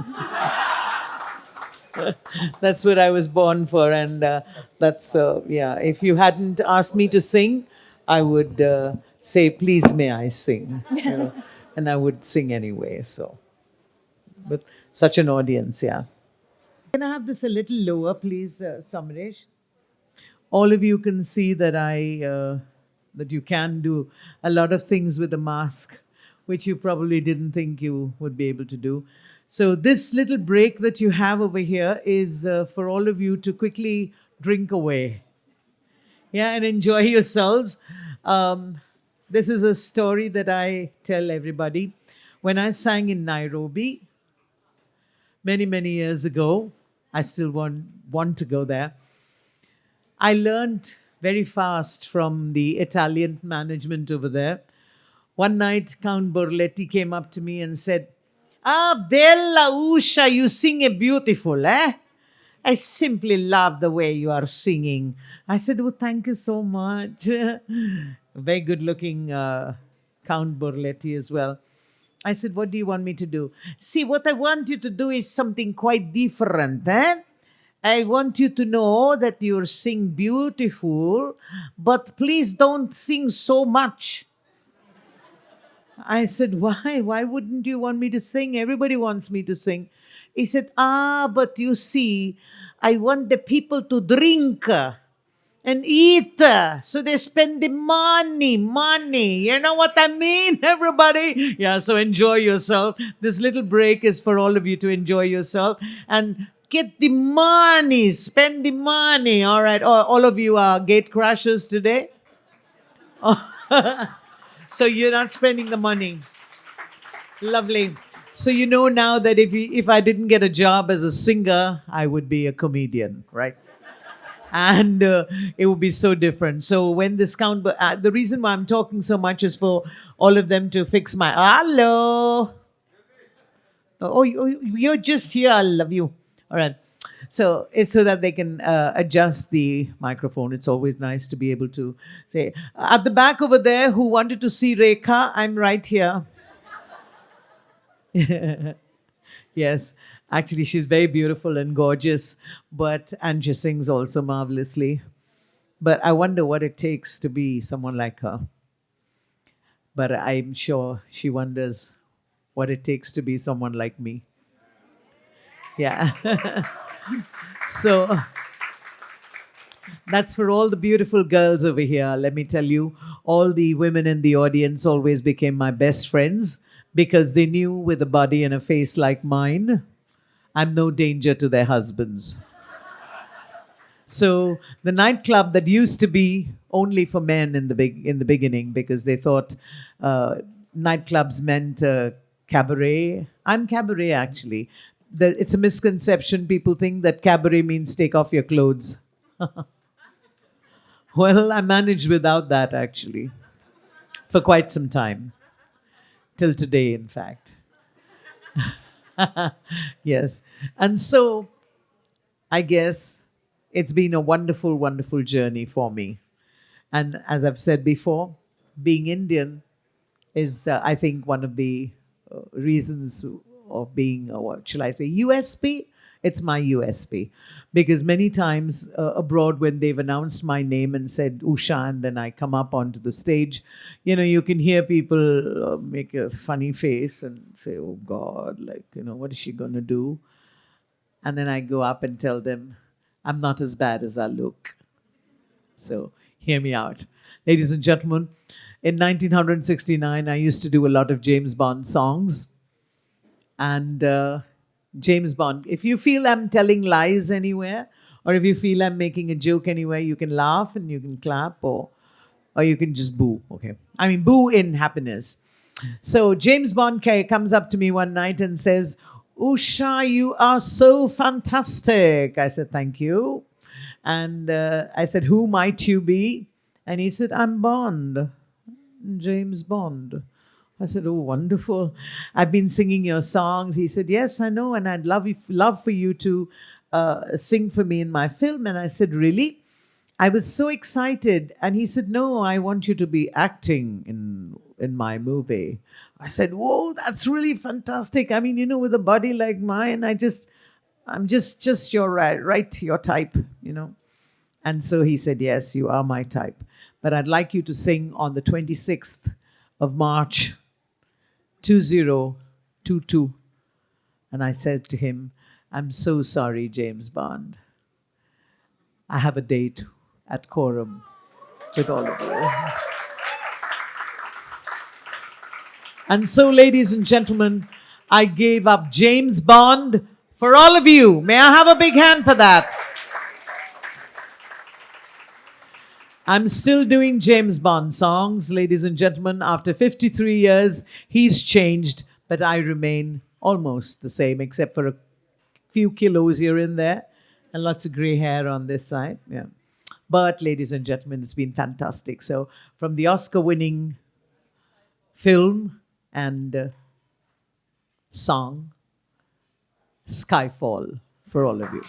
That's what I was born for, and if you hadn't asked me to sing, I would say, please may I sing, and I would sing anyway. So, with such an audience, yeah. Can I have this a little lower, please, Samresh? All of you can see that that you can do a lot of things with a mask, which you probably didn't think you would be able to do. So this little break that you have over here is for all of you to quickly drink away. Yeah, and enjoy yourselves. This is a story that I tell everybody. When I sang in Nairobi many, many years ago, I still want to go there. I learned very fast from the Italian management over there. One night, Count Borletti came up to me and said, "Ah, Bella Usha, you sing it beautiful, eh? I simply love the way you are singing." I said, "Oh, thank you so much." Very good looking Count Borletti as well. I said, "What do you want me to do?" "See, what I want you to do is something quite different, eh? I want you to know that you sing beautiful, but please don't sing so much." I said, "Why? Why wouldn't you want me to sing? Everybody wants me to sing." He said, "Ah, but you see, I want the people to drink and eat. So they spend the money. You know what I mean, everybody?" Yeah, so enjoy yourself. This little break is for all of you to enjoy yourself and get the money, spend the money. All right. All of you are gate crashers today. So you're not spending the money. Lovely. So you know now that if I didn't get a job as a singer, I would be a comedian, right? And it would be so different. So when this the reason why I'm talking so much is for all of them to fix my hello. You're just here. I love you. All right. So it's so that they can adjust the microphone. It's always nice to be able to say, at the back over there, who wanted to see Rekha, I'm right here. Yes, actually, she's very beautiful and gorgeous, and she sings also marvelously. But I wonder what it takes to be someone like her. But I'm sure she wonders what it takes to be someone like me. Yeah. So that's for all the beautiful girls over here. Let me tell you, all the women in the audience always became my best friends because they knew with a body and a face like mine, I'm no danger to their husbands. So the nightclub that used to be only for men in the beginning because they thought nightclubs meant cabaret. I'm cabaret actually. It's a misconception. People think that cabaret means take off your clothes. Well, I managed without that actually for quite some time. Till today, in fact. Yes. And so I guess it's been a wonderful, wonderful journey for me. And as I've said before, being Indian is, I think, one of the reasons of being, what shall I say, USP? It's my USP. Because many times abroad, when they've announced my name and said Usha, and then I come up onto the stage, you can hear people make a funny face and say, "Oh God, what is she going to do?" And then I go up and tell them, "I'm not as bad as I look." So hear me out. Ladies and gentlemen, in 1969, I used to do a lot of James Bond songs. And James Bond, if you feel I'm telling lies anywhere, or if you feel I'm making a joke anywhere, you can laugh and you can clap, or you can just boo, okay? I mean, boo in happiness. So James Bond comes up to me one night and says, "Usha, you are so fantastic." I said, "Thank you." And I said, "Who might you be?" And he said, "I'm Bond, James Bond." I said, "Oh, wonderful. I've been singing your songs." He said, "Yes, I know, and I'd love for you to sing for me in my film." And I said, "Really?" I was so excited. And he said, "No, I want you to be acting in my movie." I said, "Whoa, that's really fantastic. I mean, with a body like mine, I'm just your right, your type, And so he said, "Yes, you are my type. But I'd like you to sing on the 26th of March, 2022. And I said to him, "I'm so sorry, James Bond. I have a date at Quorum with all of you." And so, ladies and gentlemen, I gave up James Bond for all of you. May I have a big hand for that? I'm still doing James Bond songs, ladies and gentlemen. After 53 years, he's changed, but I remain almost the same, except for a few kilos here and there, and lots of gray hair on this side. Yeah. But, ladies and gentlemen, it's been fantastic. So, from the Oscar winning film and song, Skyfall, for all of you.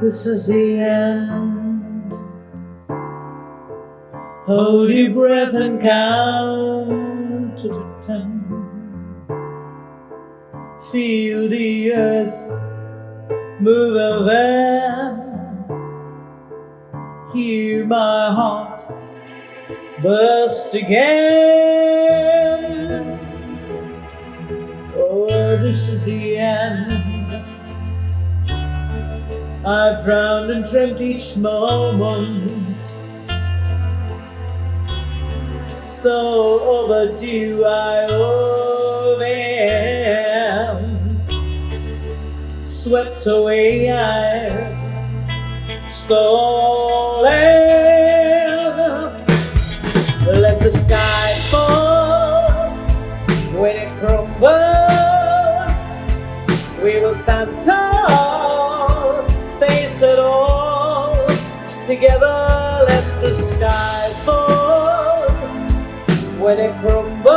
This is the end. Hold your breath and count to 10. Feel the earth move over. Hear my heart burst again. Oh, this is the end. I've drowned and dreamt each moment, so overdue I owe them. Swept away, I've stolen. Let the sky fall. When it crumbles, we will stand tall. Face it all together. Let the sky fall. When it crumbles,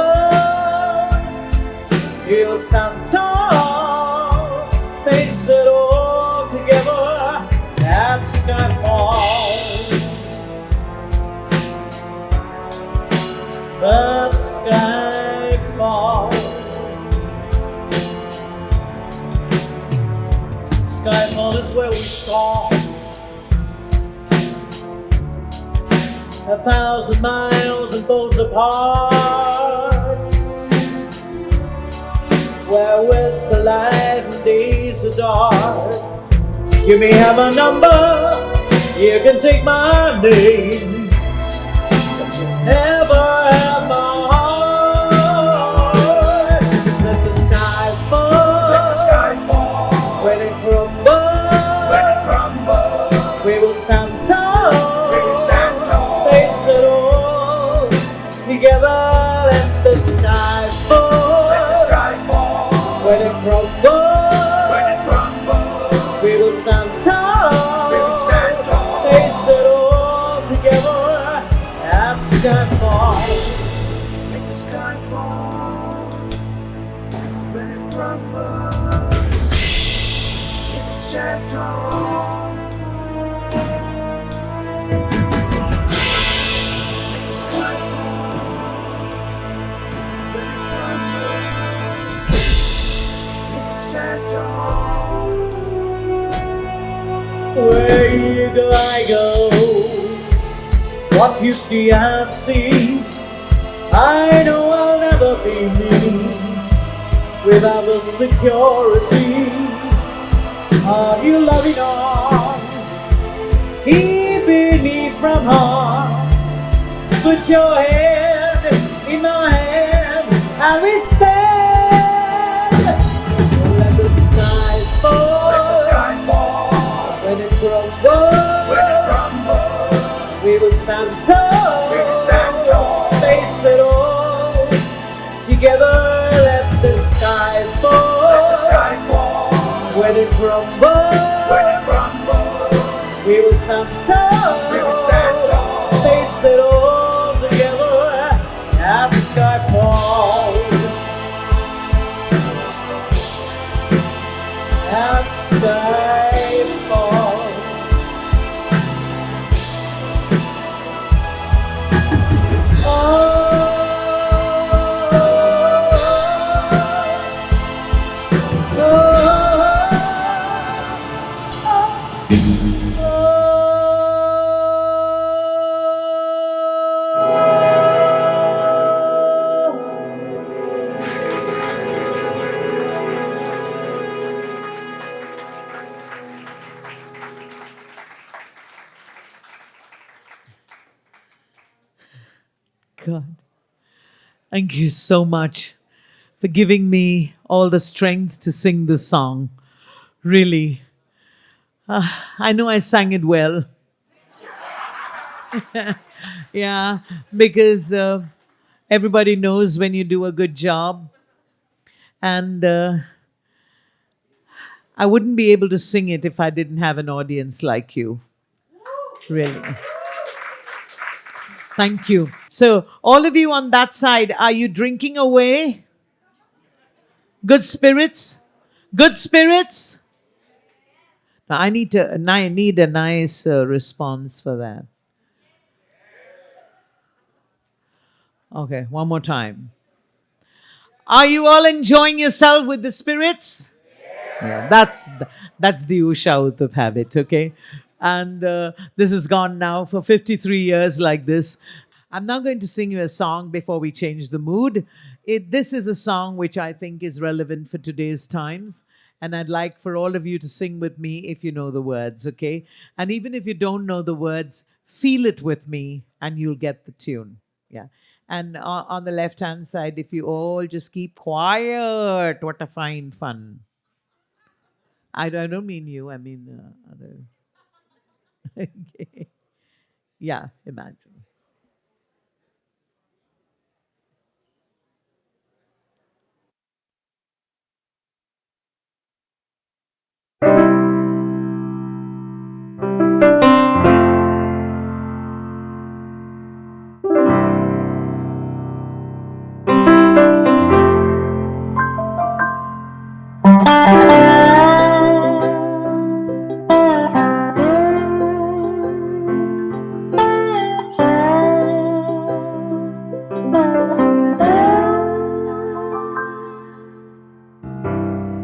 you'll stand tall. Face it all together. At skyfall. At skyfall. Skyfall is where we start. 1,000 miles and poles apart, where worlds collide and days are dark. You may have a number, you can take my name, but you never have my heart. Let the sky fall. Let the sky fall. When it crumbles, we will stand tall. We will stand tall. Face it all together. Let the sky fall. Let the sky fall. When it crumbles, we will stand tall. We will stand tall. Face it all together. At skyfall. Let the sky fall. When it crumbles, we will stand tall. Let the sky fall. When it crumbles, we will stand tall. Where you go, I go. What you see, I see. I know I'll never be me without the security of your loving arms, keeping me from harm. Put your hand in my hand, and we stand. Let the sky fall. Let the sky fall. When it crumbles, we will stand tall. We will stand tall. Face it all together. Let the sky fall. Let the sky fall. When it crumbles, we will stand tall. We will stand tall. Face it all together. At skyfall. At skyfall. God. Thank you so much for giving me all the strength to sing this song. Really. I know I sang it well. Yeah, because everybody knows when you do a good job. And I wouldn't be able to sing it if I didn't have an audience like you. Really. Thank you. So, all of you on that side, are you drinking away? Good spirits? Good spirits? Now, I need a nice response for that. Okay, one more time. Are you all enjoying yourself with the spirits? Yeah, that's the Usha Uthup habit, okay? And this has gone now for 53 years like this. I'm now going to sing you a song before we change the mood. This is a song which I think is relevant for today's times. And I'd like for all of you to sing with me if you know the words, okay? And even if you don't know the words, feel it with me and you'll get the tune. Yeah. And on the left-hand side, if you all just keep quiet, what a fine fun. I don't mean you, I mean other. Okay. Yeah, imagine.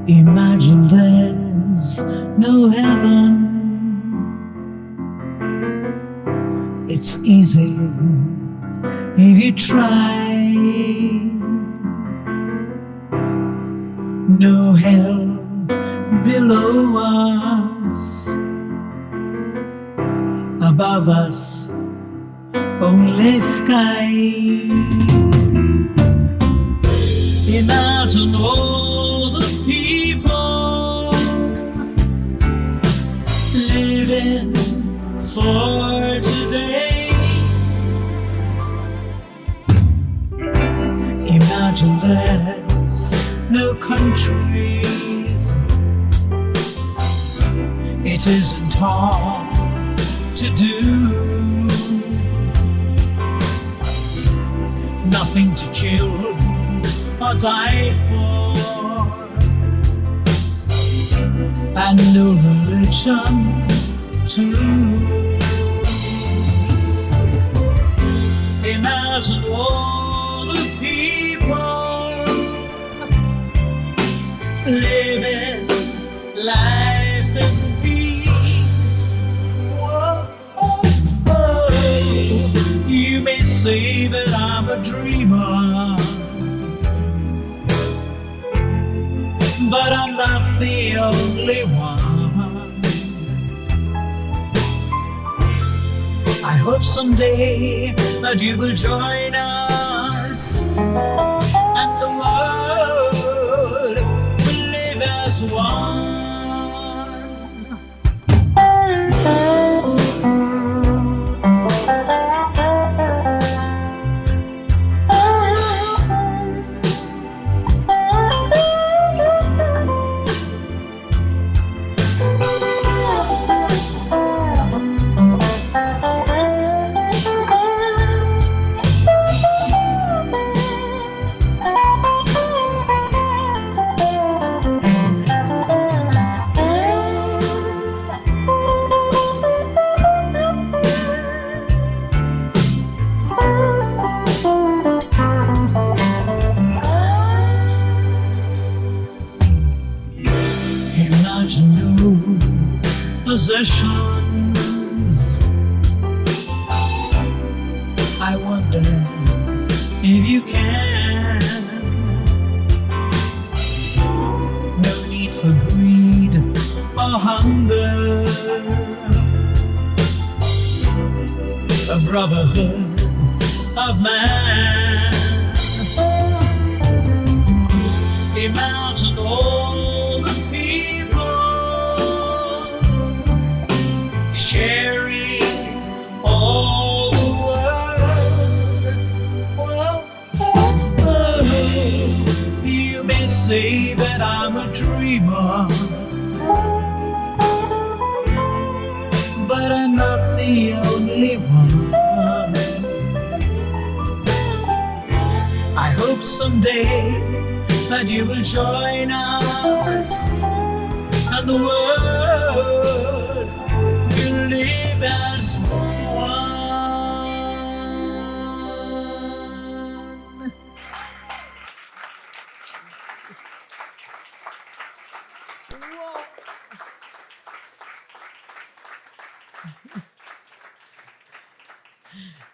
Imagine there's no heaven. It's easy if you try. No hell below us. Above us, only sky. Imagine all the people living for today. Imagine there's no countries. It isn't hard to do. Nothing to kill or die for, and no religion too. Imagine all the people living life in peace. Whoa, oh, oh. You may say that I'm a dreamer, but I'm not the only one. I hope someday that you will join us, and the world will live as one. Imagine no possessions. I wonder if you can. No need for greed or hunger. A brotherhood of man. Imagine all the people sharing all the world. Whoa, you may say that I'm a dreamer, but I'm not the only one. I hope someday that you will join us and the world will live as one.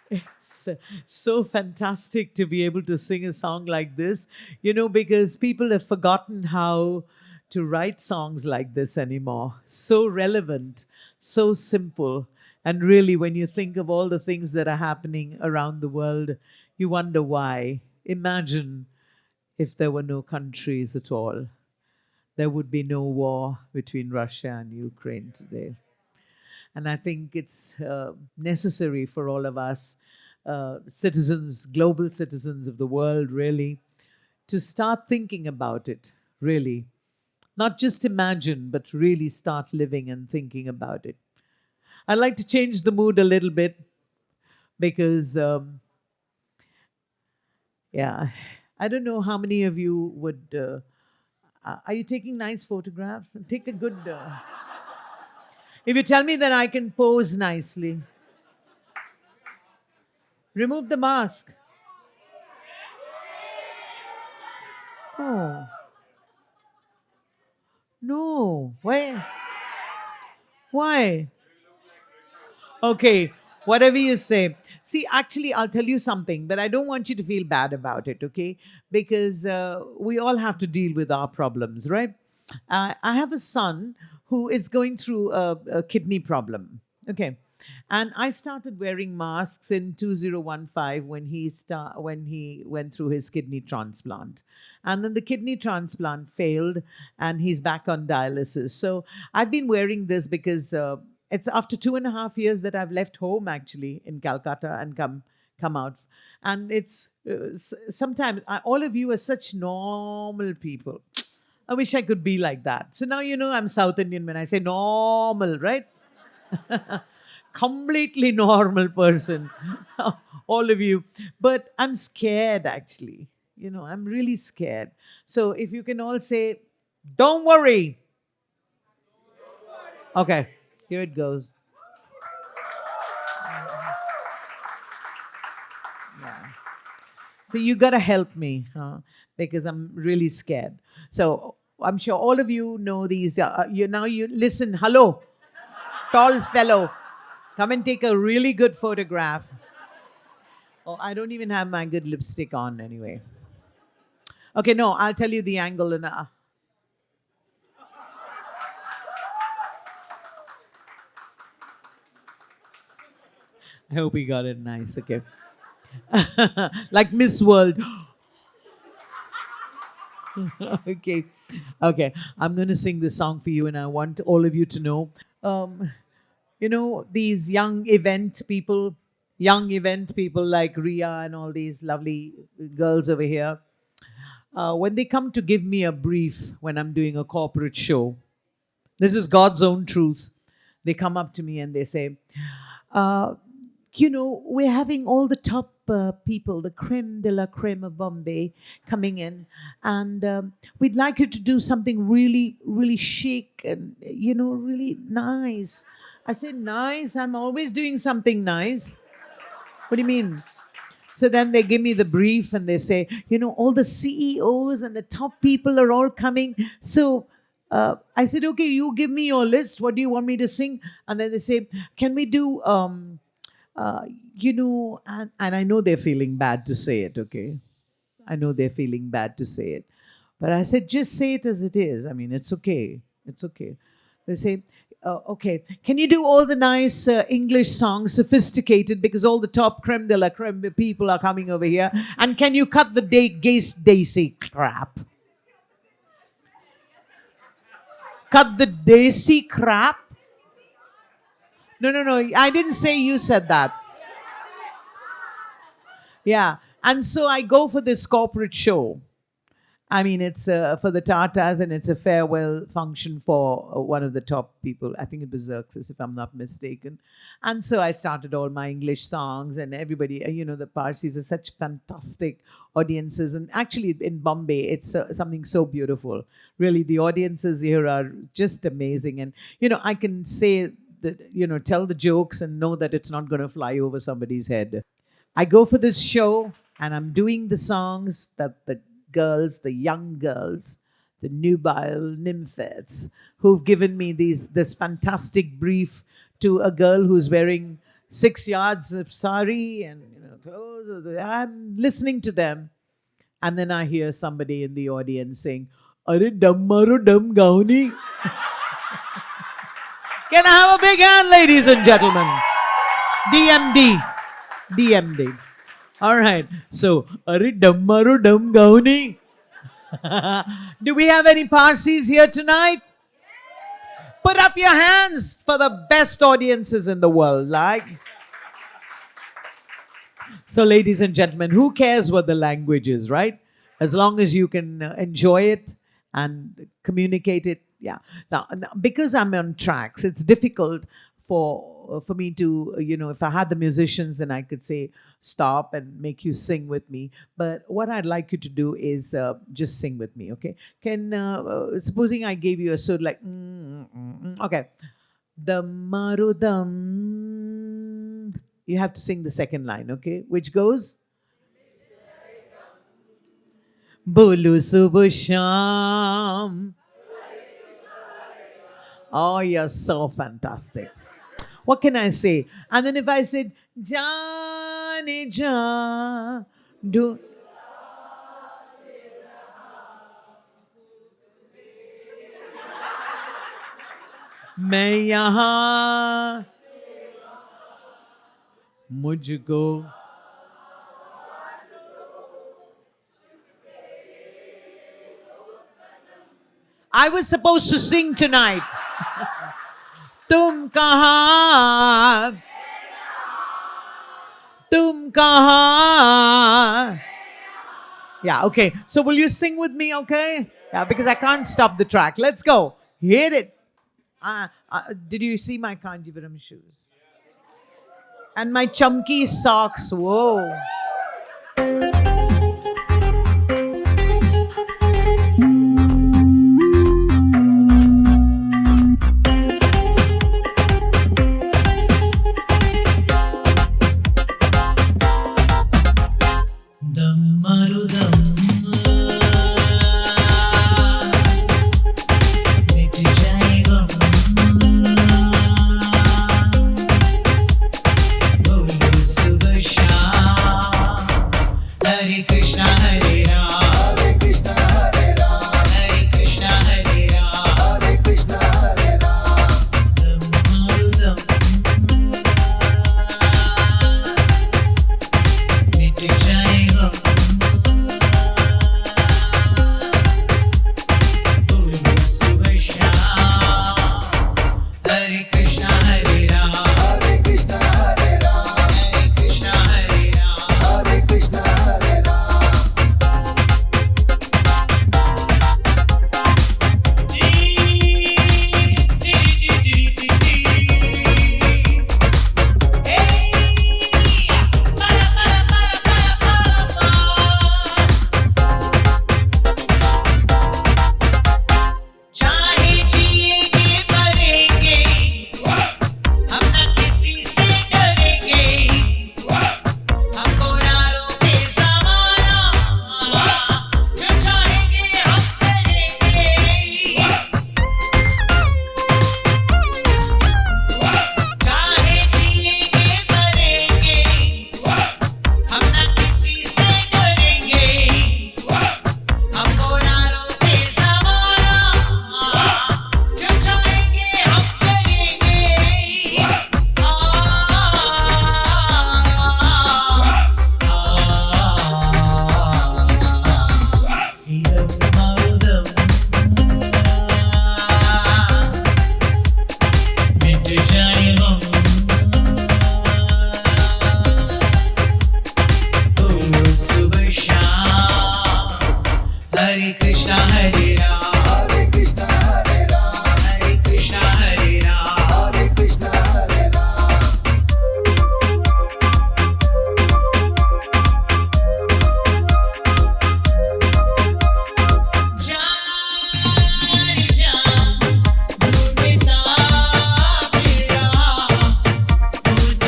It's so fantastic to be able to sing a song like this, because people have forgotten how to write songs like this anymore. So relevant, so simple. And really, when you think of all the things that are happening around the world, you wonder why. Imagine if there were no countries at all. There would be no war between Russia and Ukraine today. And I think it's necessary for all of us, citizens, global citizens of the world, really, to start thinking about it, really. Not just imagine, but really start living and thinking about it. I'd like to change the mood a little bit because, yeah, I don't know how many of you would. Are you taking nice photographs? Take a good. If you tell me that I can pose nicely, remove the mask. Oh. No. Why? Why? Okay, whatever you say. See, actually, I'll tell you something, but I don't want you to feel bad about it, okay? Because we all have to deal with our problems, right? I have a son who is going through a kidney problem, okay? And I started wearing masks in 2015 when he went through his kidney transplant. And then the kidney transplant failed and he's back on dialysis. So I've been wearing this because it's after 2.5 years that I've left home actually in Calcutta and come out. And it's sometimes all of you are such normal people. I wish I could be like that. So now you know I'm South Indian when I say normal, right? Completely normal person, all of you. But I'm scared actually. I'm really scared. So if you can all say, don't worry. Okay, here it goes. Yeah. So you got to help me because I'm really scared. So I'm sure all of you know these. You listen. Hello, tall fellow, come and take a really good photograph. Oh, I don't even have my good lipstick on anyway. Okay, no, I'll tell you the angle and. I hope we got it nice. Okay. Like Miss World. Okay. I'm going to sing this song for you, and I want all of you to know. These young event people like Ria and all these lovely girls over here, when they come to give me a brief when I'm doing a corporate show, this is God's own truth. They come up to me and they say, we're having all the top people, the creme de la creme of Bombay coming in, and we'd like you to do something really, really chic and, really nice. I said, nice? I'm always doing something nice. What do you mean? So then they give me the brief and they say, all the CEOs and the top people are all coming. So I said, okay, you give me your list. What do you want me to sing? And then they say, can we do, and I know they're feeling bad to say it, okay? I know they're feeling bad to say it. But I said, just say it as it is. I mean, it's okay. It's okay. They say, Okay. Can you do all the nice English songs, sophisticated, because all the top creme de la creme people are coming over here? And can you cut the desi crap? Cut the desi crap? No. I didn't say you said that. Yeah. And so I go for this corporate show. I mean, it's for the Tatas, and it's a farewell function for one of the top people. I think it was Xerxes, if I'm not mistaken. And so I started all my English songs, and everybody, the Parsis are such fantastic audiences. And actually, in Bombay, it's something so beautiful. Really, the audiences here are just amazing. And, I can say that, tell the jokes and know that it's not going to fly over somebody's head. I go for this show, and I'm doing the songs that the girls, the young girls, the nubile nymphets, who've given me this fantastic brief to a girl who's wearing 6 yards of sari, and I'm listening to them, and then I hear somebody in the audience saying, "Are dum maro dum gauni." Can I have a big hand, ladies and gentlemen? DMD. All right. So, "Are dum maro dum gauni." Do we have any Parsis here tonight? Put up your hands for the best audiences in the world. So, ladies and gentlemen, who cares what the language is, right? As long as you can enjoy it and communicate it. Yeah. Now, because I'm on tracks, it's difficult for me to, if I had the musicians, then I could say, stop and make you sing with me. But what I'd like you to do is just sing with me, okay? Supposing I gave you a sort like, okay. Dam maru dam. You have to sing the second line, okay? Which goes? Bolu subh sham. Oh, you're so fantastic. What can I say? And then if I said, Jane ja, do. मैं यहाँ मुझको I was supposed to sing tonight. तुम कहाँ तुम कहाँ. Yeah, okay. So will you sing with me, okay? Yeah, because I can't stop the track. Let's go. Hit it. Did you see my Kanjivaram shoes? And my chunky socks. Whoa.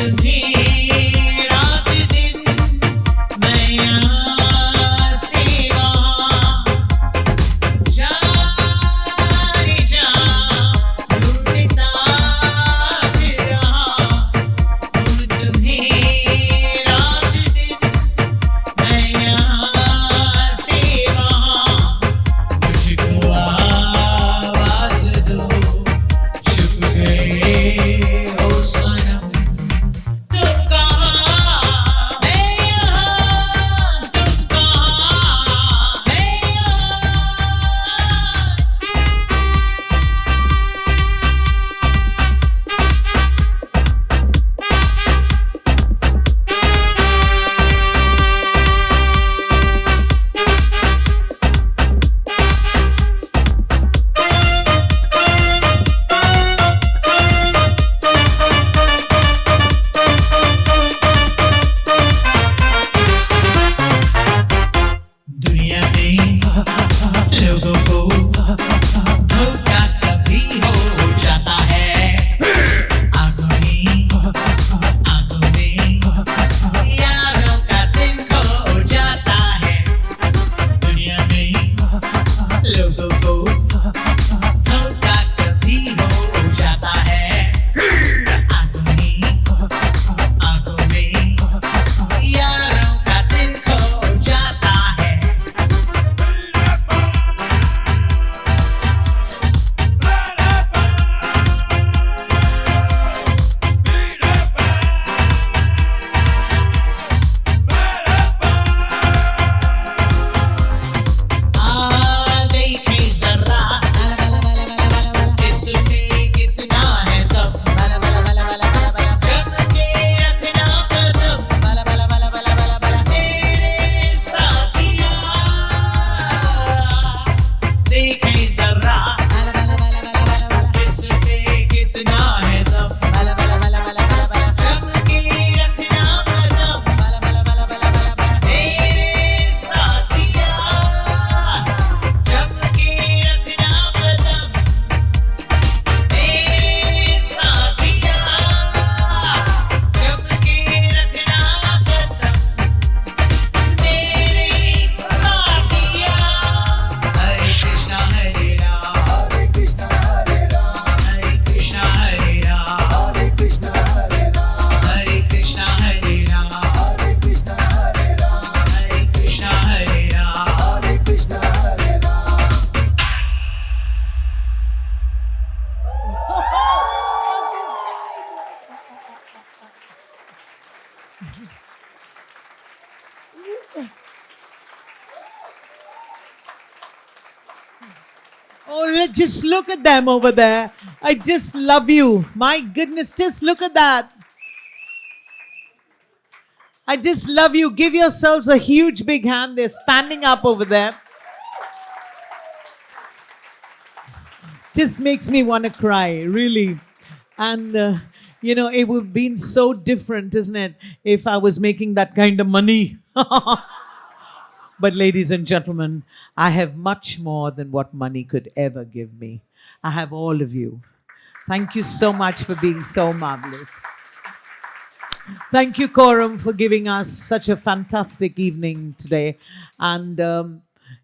तुम्हें रात दिन मैं यहाँ से वहाँ जाने जा ढूंढता फिर रहा हूँ तुम्हें रात दिन मैं यहाँ से वहाँ मुझको आवाज़ दो छुप गए हो सनम तुम कहाँ मैं यहाँ तुम कहाँ मैं यहाँ दुनिया में लोगों को धोखा कभी हो जाता है आंखों में यारों का दिन खो जाता है दुनिया में लोगों को धोखा कभी हो जाता है आंखों में यारों का दिन खो जाता है देखे जरा इसमें कितना है दम जम के रखना कदम मेरे साथिया देखे जरा इसमें कितना है दम जम के रखना कदम मेरे साथिया जम के रखना कदम मेरे साथिया जम के रखना कदम मेरे साथिया हरे कृष्णा हरे राम हरे कृष्णा हरे राम हरे कृष्णा हरे राम हरे कृष्णा हरे राम हरे कृष्णा हरे राम हरे कृष्णा हरे राम हरे कृष्णा हरे राम हरे कृष्णा हरे Ram Oh, just look at them over there. I just love you. My goodness, just look at that. I just love you. Give yourselves a huge big hand. They're standing up over there. Just makes me want to cry, really. And, it would have been so different, isn't it, if I was making that kind of money. But, ladies and gentlemen, I have much more than what money could ever give me. I have all of you. Thank you so much for being so marvelous. Thank you, Quorum, for giving us such a fantastic evening today. And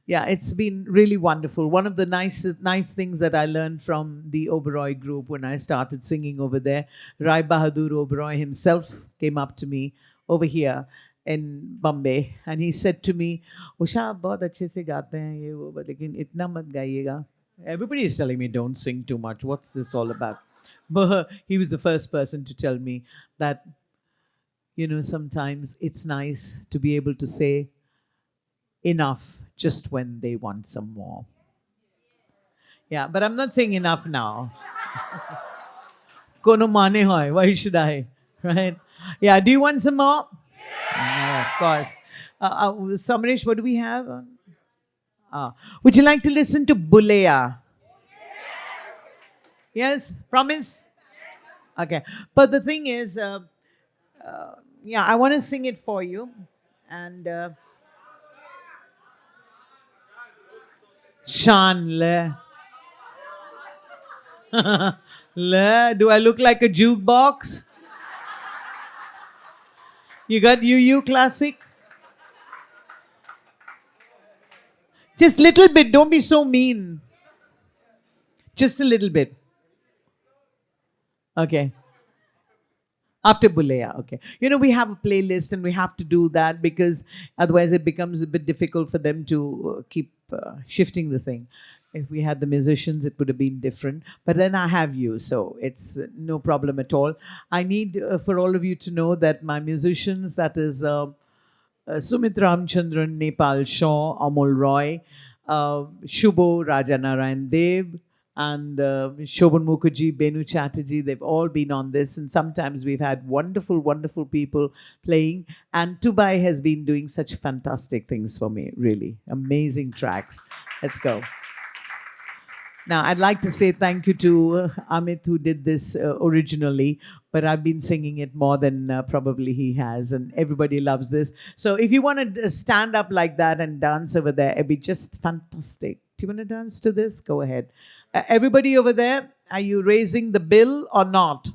it's been really wonderful. One of the nice things that I learned from the Oberoi group when I started singing over there, Rai Bahadur Oberoi himself came up to me over here in Bombay, and he said to me, "Usha, आप बहुत अच्छे से गाते हैं ये वो, लेकिन इतना मत गाइएगा." Everybody is telling me, "Don't sing too much. What's this all about?" But he was the first person to tell me that, sometimes it's nice to be able to say enough just when they want some more. Yeah, but I'm not saying enough now. Kono mane hoy, why should I? Right? Yeah, do you want some more? No, of course. Samresh, what do we have? Would you like to listen to Bulea? Yes? Promise? Okay. But the thing is, I want to sing it for you. And Shan le. Le, do I look like a jukebox? You got UU Classic? Just little bit. Don't be so mean. Just a little bit. Okay. After Bulaya, okay. You know, we have a playlist and we have to do that because otherwise it becomes a bit difficult for them to keep shifting the thing. If we had the musicians, it would have been different. But then I have you, so it's no problem at all. I need for all of you to know that my musicians, that is Sumit Ramchandran, Nepal Shaw, Amol Roy, Shubho, Rajanarayan Dev, and Shobhan Mukherjee, Benu Chatterjee, they've all been on this. And sometimes we've had wonderful, wonderful people playing. And Tubai has been doing such fantastic things for me, really. Amazing tracks. Let's go. Now, I'd like to say thank you to Amit, who did this originally, but I've been singing it more than probably he has, and everybody loves this. So if you want to stand up like that and dance over there, it'd be just fantastic. Do you want to dance to this? Go ahead. Everybody over there, are you raising the bill or not?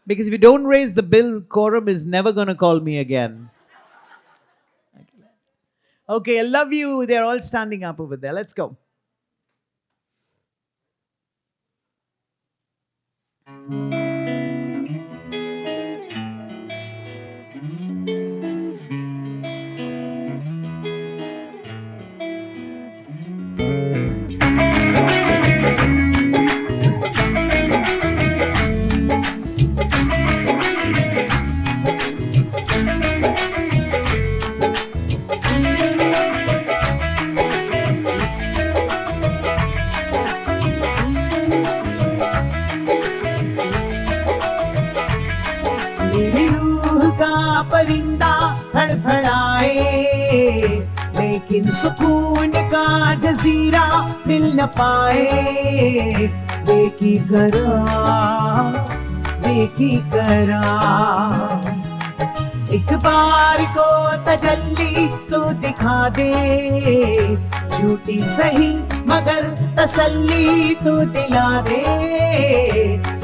Because if you don't raise the bill, Quorum is never going to call me again. Okay, I love you. They're all standing up over there. Let's go. मेरी रूह का परिंदा फड़फड़ाए, लेकिन सुकून का जजीरा मिल न पाए। बेकी करा एक बार को तजल्ली तो दिखा दे, झूठी सही मगर तसल्ली तो दिला दे।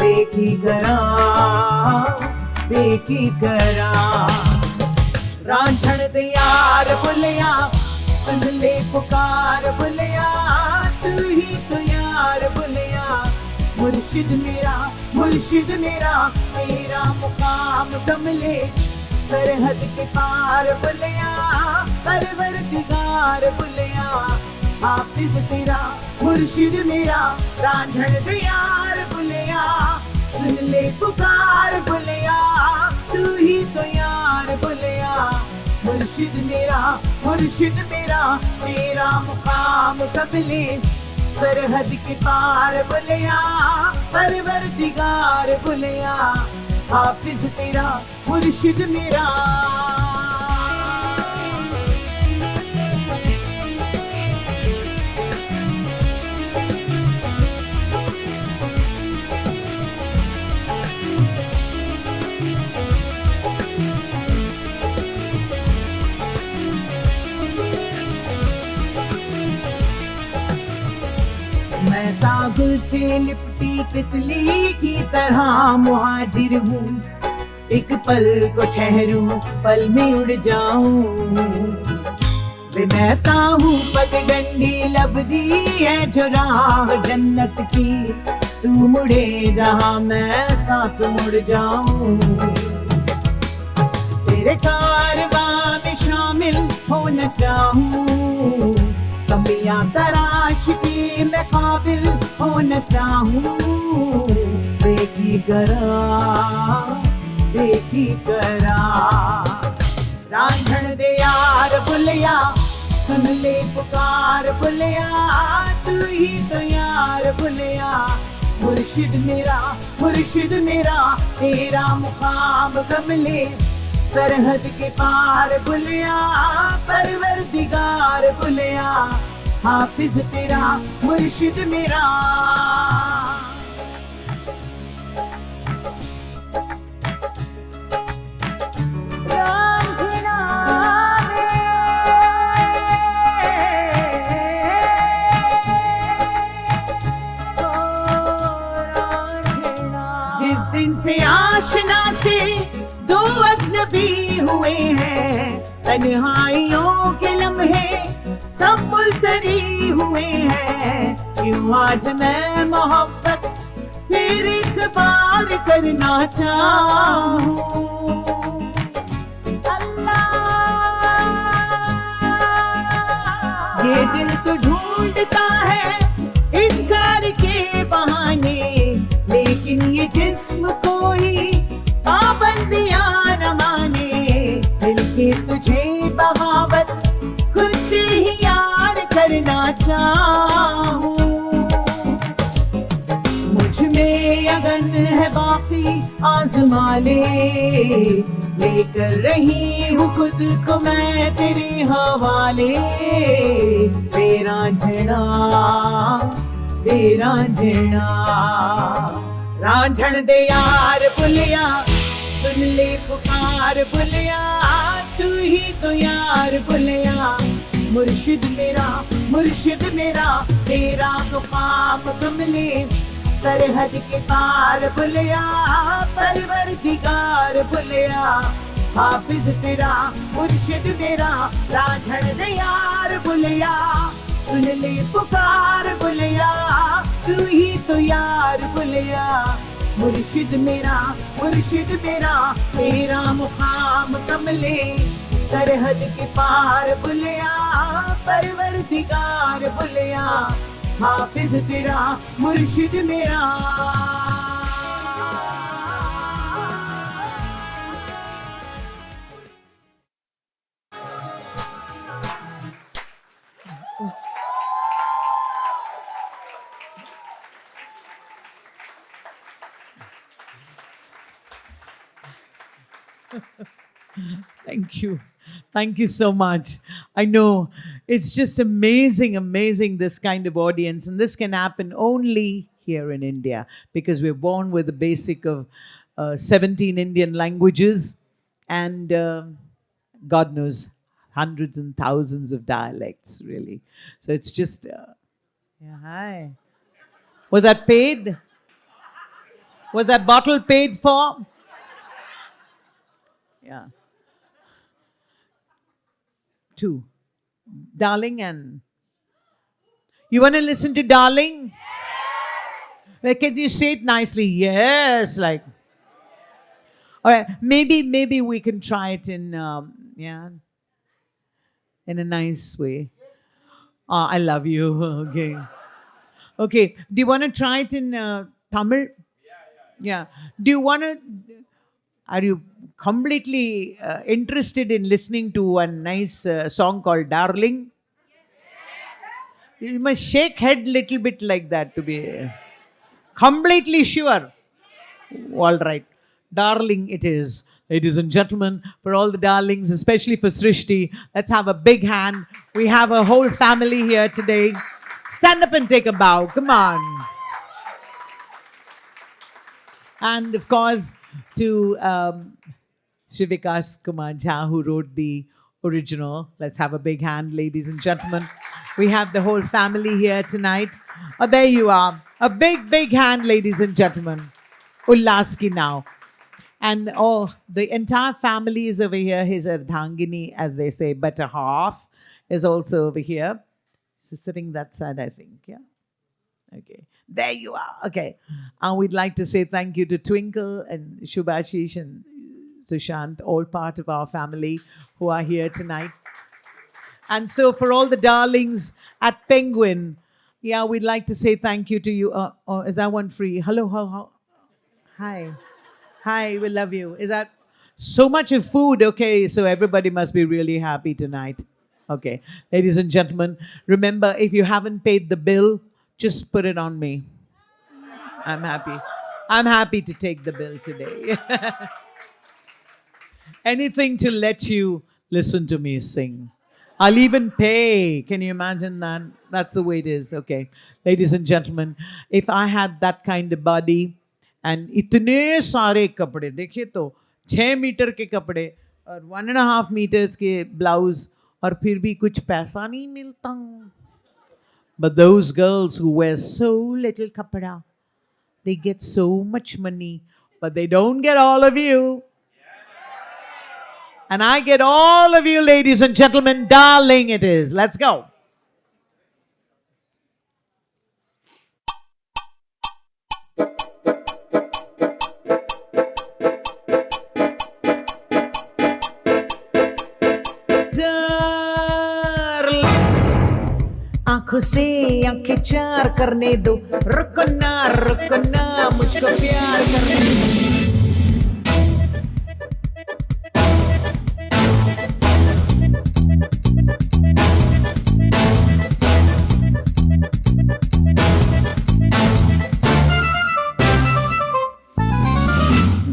बेकी करा रांझण दे यार बुलिया, सुन ले पुकार बुलिया, तू ही तो यार बुलिया। मुर्शिद मेरा तेरा मुकाम कमले, सरहद के पार बुलिया, परवरदिगार बुलिया। हाफिज तेरा मुर्शिद मेरा, रांझण दे यार बुलिया, सुन ले पुकार बुलिया, तू ही तो यार बुलिया। मुर्शिद मेरा तेरा मुकाम कबले, सरहद के पार बुलिया, परवरदिगार बुलिया। हाफिज तेरा मुर्शिद मेरा। मैं कागुल से लिपटी तितली की तरह मुहाजिर हूँ, एक पल को ठहरूं पल में उड़ जाऊं। वे महता हूँ पगडंडी लबदी है जो राह जन्नत की, तू मुड़े जहाँ मैं साथ मुड़ जाऊं। तेरे कारवां में शामिल होना चाहूं, कमियां तराश की मैं काबिल होना चाहूं। बेकी करा रांझण दे यार बुलिया, सुन ले पुकार बुलिया, तू ही तो यार बुलिया। मुर्शिद मेरा तेरा मुकाम कमले, सरहद के पार बुलिया, परवरदिगार बुलिया। हाफिज तेरा मुर्शिद मेरा। जिस दिन से आशना से दो अजनबी हुए हैं, तन्हाइयों के लम्हे सब मुल्तरी हुए हैं। क्यों आज मैं मोहब्बत फिर एक बार करना चाहूं। ये दिल तो ढूंढता है इनकार के बहाने, लेकिन ये जिस्म कोई पाबंदियां न माने। मिलके तुझे बगावत खुद से ही यार करना चाहूं। मुझ में अगन है बाकी आजमा ले, लेकर रही हूँ खुद को मैं तेरे हवाले। तेरा झड़ा तेरा झड़ा रांझण दे यार बुलिया, सुन ले पुकार बुलिया, तू ही तो यार बुलिया। मुर्शिद मेरा तेरा तो काम कमले, सरहद के पार बुलिया, परवरदिगार बुलिया। हाफिज तेरा मुर्शिद मेरा, रांझण दे यार बुलिया, सुन ले पुकार बुलिया, तू ही तो यार बुलिया। मुर्शिद मेरा तेरा मुकाम कमले, सरहद के पार बुलिया, परवरदिगार बुलिया। हाफिज तेरा मुर्शिद मेरा। Thank you. Thank you so much. I know it's just amazing, this kind of audience. And this can happen only here in India because we're born with the basic of 17 Indian languages and God knows, hundreds and thousands of dialects, really. So it's just, yeah, hi. Was that paid? Was that bottle paid for? Yeah. Two. Darling and... You want to listen to Darling? Yes. Can you say it nicely? Yes, like... All right, maybe we can try it in, in a nice way. Oh, I love you. Okay. Okay, do you want to try it in Tamil? Yeah. Do you want to... Are you completely interested in listening to a nice song called Darling? You must shake head little bit like that to be completely sure. All right. Darling it is. Ladies and gentlemen, for all the darlings, especially for Shrishti, let's have a big hand. We have a whole family here today. Stand up and take a bow. Come on. And of course, to Vikas Kumar, who wrote the original. Let's have a big hand, ladies and gentlemen. We have the whole family here tonight. Oh, there you are. A big hand, ladies and gentlemen. Ullaski now. And oh, the entire family is over here. His Ardhangini, as they say, better half, is also over here. She's sitting that side, I think, yeah? Okay. There you are. Okay. And we'd like to say thank you to Twinkle and Shubhashish and Sushant, all part of our family who are here tonight. And so for all the darlings at Penguin, yeah, we'd like to say thank you to you. Is that one free? Hello. Hi. Hi, we love you. Is that so much of food? Okay, so everybody must be really happy tonight. Okay. Ladies and gentlemen, remember, if you haven't paid the bill, just put it on me. I'm happy. I'm happy to take the bill today. Anything to let you listen to me sing. I'll even pay. Can you imagine that? That's the way it is. Okay. Ladies and gentlemen, if I had that kind of body and itne sare kapde, dekhiye to 6 meter ke kapde और 1.5 meters के blouse और फिर भी कुछ पैसा नहीं मिलता. But those girls who wear so little kapda, they get so much money, but they don't get all of you. And I get all of you, ladies and gentlemen, darling it is. Let's go. आंखों से आंखें चार करने दो, रुको ना मुझको प्यार करने दो।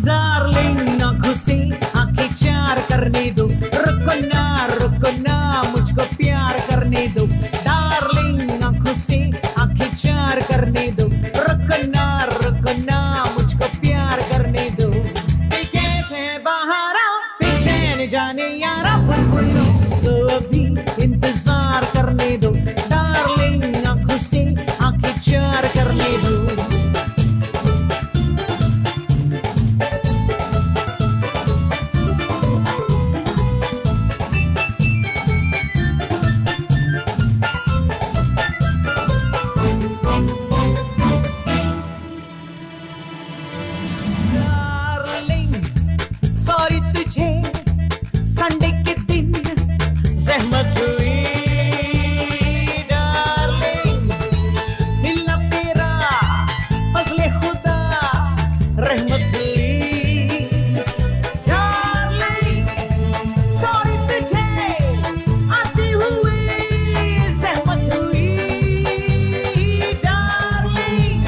डार्लिंग आंखों से आंखें चार करने दो, रुको ना मुझको प्यार करने दो। डार्लिंग आंखों से आंखें चार करने दो, रुको ना मुझको प्यार करने दो। कैसे बहारा बेचैन जाने यारा, बुलबुलों को अभी इंतजार करने दो। डार्लिंग आंखों से आंखें चार करने दो। सॉरी तुझे संडे के दिन जहमत हुई, डार्लिंग मिलना तेरा फजले खुदा रहमत हुई। डार्लिंग सॉरी तुझे आते हुए जहमत हुई। डार्लिंग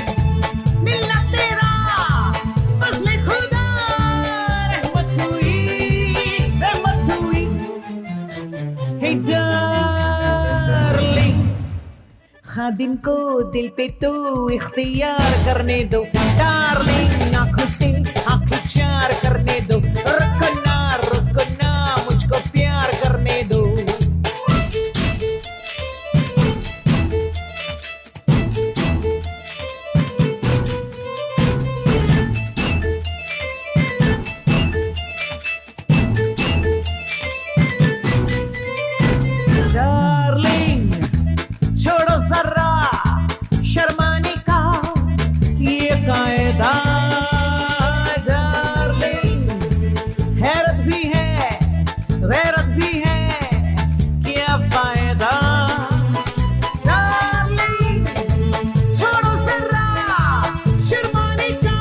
मिलना तेरा फजले खुदा खादिम को दिल पे तो इख्तियार करने दो। डार्लिंग आंखों से आंखें चार करने दो, रुको ना मुझको प्यार करने दो। डार्लिंग छोड़ो जरा शर्माने का ये कायदा। डार्लिंग हैरत भी है गैरत भी है, क्या फायदा। डार्लिंग छोड़ो जरा शर्माने का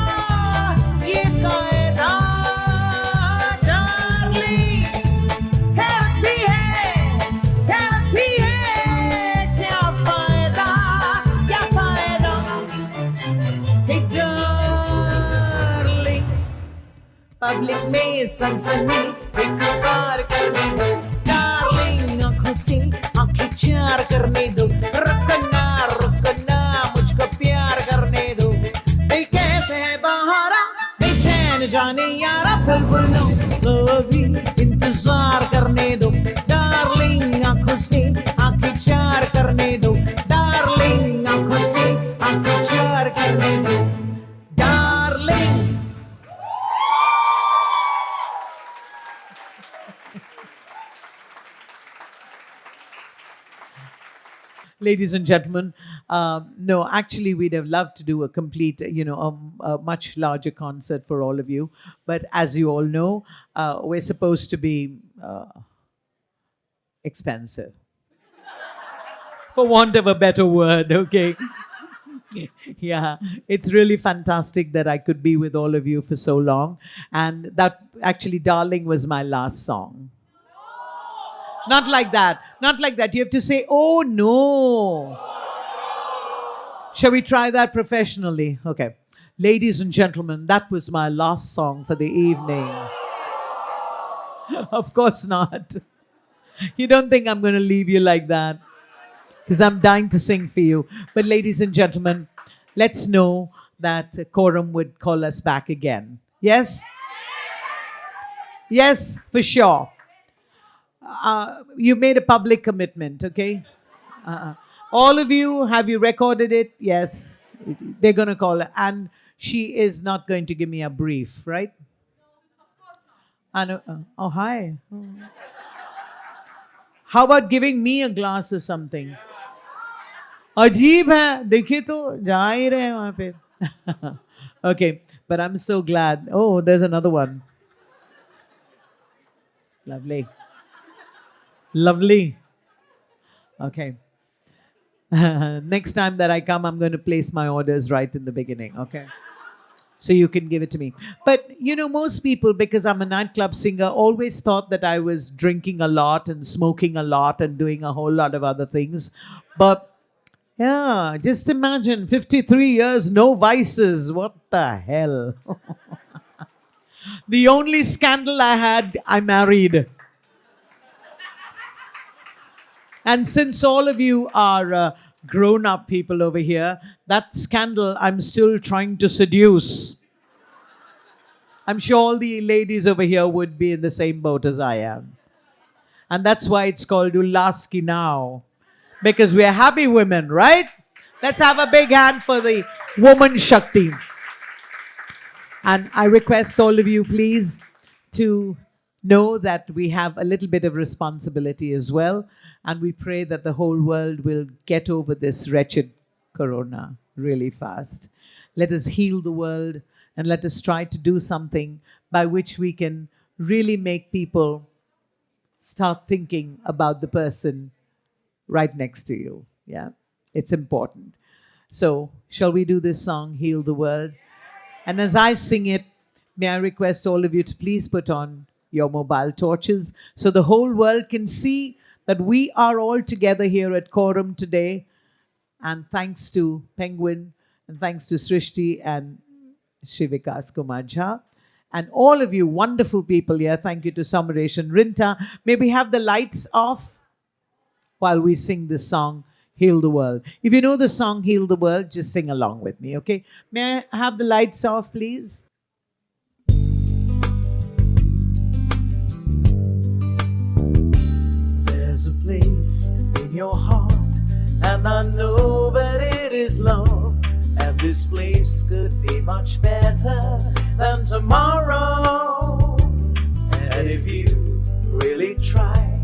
ये कायदा। डार्लिंग हैरत भी है गैरत भी है, क्या फायदा क्या फायदा। हे डार्लिंग पब्लिक में सनसनी इकरार करने दो। डार्लिंग आंखों से आंखें चार करने दो, रुको ना मुझको प्यार करने दो। कैसे है बहारा बेचैन जाने यारा, बुलबुलों को अभी इंतजार करने दो। डार्लिंग आंखों से आंखें चार करने दो। डार्लिंग आंखों से आंखें चार करने दो। Darling Ladies and gentlemen, no, actually, we'd have loved to do a complete, a much larger concert for all of you. But as you all know, we're supposed to be expensive, for want of a better word, okay? Yeah, it's really fantastic that I could be with all of you for so long. And that actually, Darling was my last song. Not like that. Not like that. You have to say, oh no. Shall we try that professionally? Okay. Ladies and gentlemen, that was my last song for the evening. Of course not. You don't think I'm going to leave you like that? Because I'm dying to sing for you. But ladies and gentlemen, let's know that Quorum would call us back again. Yes? Yes, for sure. You made a public commitment, okay? All of you, have you recorded it? Yes. They're going to call her. And she is not going to give me a brief, right? Oh, hi. How about giving me a glass of something? अजीब है, देखिए तो जा ही रहे हैं वहाँ पे. Okay, but I'm so glad. Oh, there's another one. Lovely. Lovely. Okay. Next time that I come, I'm going to place my orders right in the beginning, okay? So you can give it to me. But you know, most people, because I'm a nightclub singer, always thought that I was drinking a lot and smoking a lot and doing a whole lot of other things. But yeah, just imagine 53 years, no vices. What the hell? The only scandal I had, I married. And since all of you are grown up people over here, that scandal I'm still trying to seduce. I'm sure all the ladies over here would be in the same boat as I am. And that's why it's called Ulaski now. Because we're happy women, right? Let's have a big hand for the woman Shakti. And I request all of you, please, to know that we have a little bit of responsibility as well. And we pray that the whole world will get over this wretched corona really fast. Let us heal the world and let us try to do something by which we can really make people start thinking about the person right next to you. Yeah, it's important. So, shall we do this song, Heal the World? And as I sing it, may I request all of you to please put on your mobile torches so the whole world can see that we are all together here at Quorum today. And thanks to Penguin, and thanks to Shrishti and Vikas Kumar Jha, and all of you wonderful people here. Thank you to Samaresh and Rinta. May we have the lights off while we sing this song, Heal the World. If you know the song Heal the World, just sing along with me, okay? May I have the lights off, please? There's a place in your heart, and I know that it is love. And this place could be much better than tomorrow. And if you really try,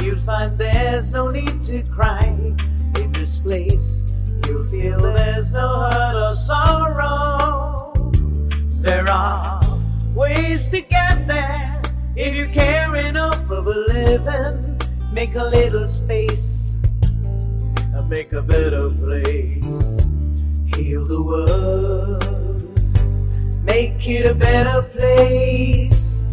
you'll find there's no need to cry. In this place, you'll feel there's no hurt or sorrow. There are ways to get there if you care enough of a living. Make a little space and make a better place. Heal the world, make it a better place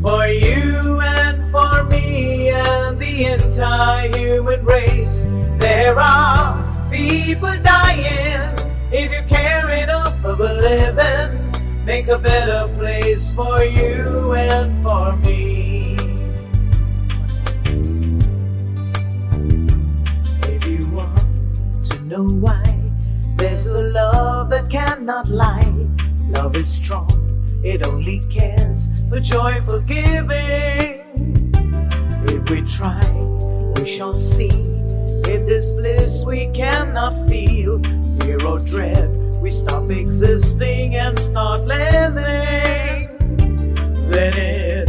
for you and for me and the entire human race. There are people dying. If you care enough of a living, make a better place for you and for me. If you want to know why, there's a love that cannot lie. Love is strong, it only cares for joyful giving. If we try, we shall see. In this bliss we cannot feel fear or dread. We stop existing and start living. Then it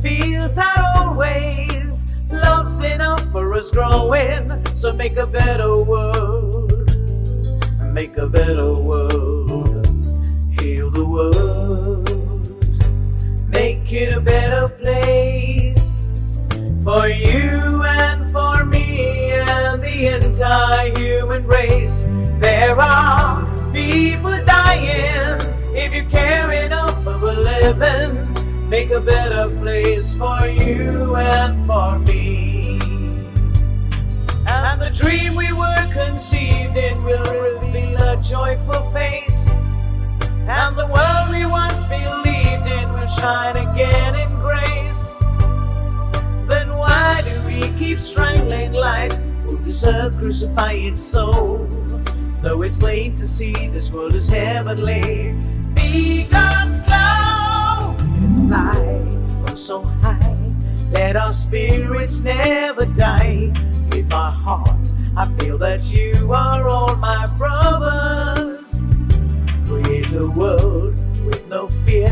feels that always love's enough for us growing. So make a better world. Make a better world, heal the world, make it a better place for you and for me and the entire human race. There are people dying. If you care enough of a living, make a better place for you and for me. And the dream we were conceived in will reveal a joyful face. And the world we once believed in will shine again in grace. Then why do we keep strangling life? Will this earth crucify its soul? Though it's plain to see this world is heavenly. Be God's cloud and fly oh so high. Let our spirits never die. In my heart, I feel that you are all my brothers. Create a world with no fear,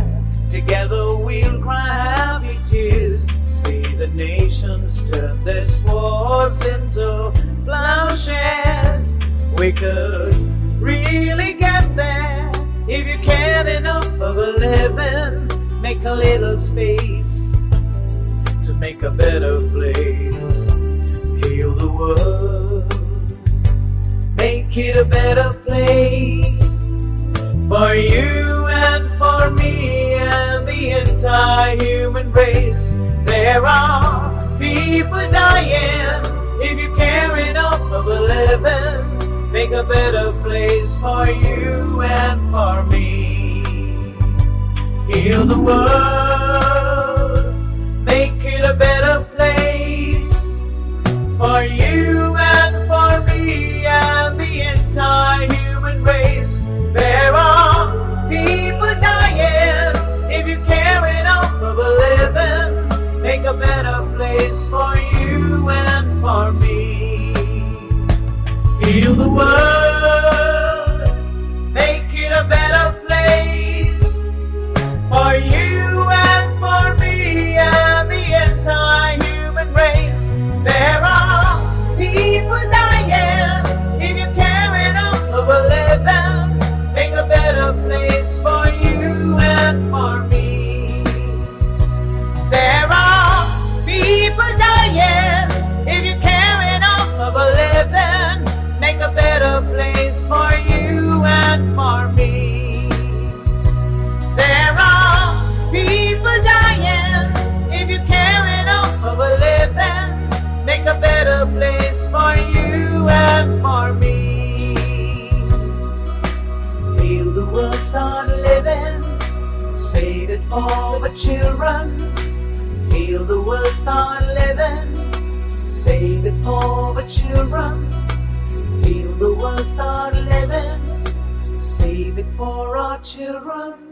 Together we'll cry happy tears. See the nations turn their swords into plowshares. We could really get there if you cared enough of a living. Make a little space to make a better place. Heal the world, make it a better place. For you and for me and the entire human race. There are people dying. If you care enough of a living, make a better place for you and for me. Heal the world, make it a better place. For you and for me and the entire human race. There are people dying. If you care enough of a living, make a better place for you and for me. Heal the world, make it a better place. For you and for me and the entire human race. There are people dying. If you care enough of a living, make a better place for you and for me. There are people dying. If you care enough of a living, make a better place for you and for me. There are people dying. If you care enough of a living, make a better place for you and for me. Heal the world, start living. Save it for the children. Heal the world, start living. Save it for the children. Heal the world, start living. Save it for our children.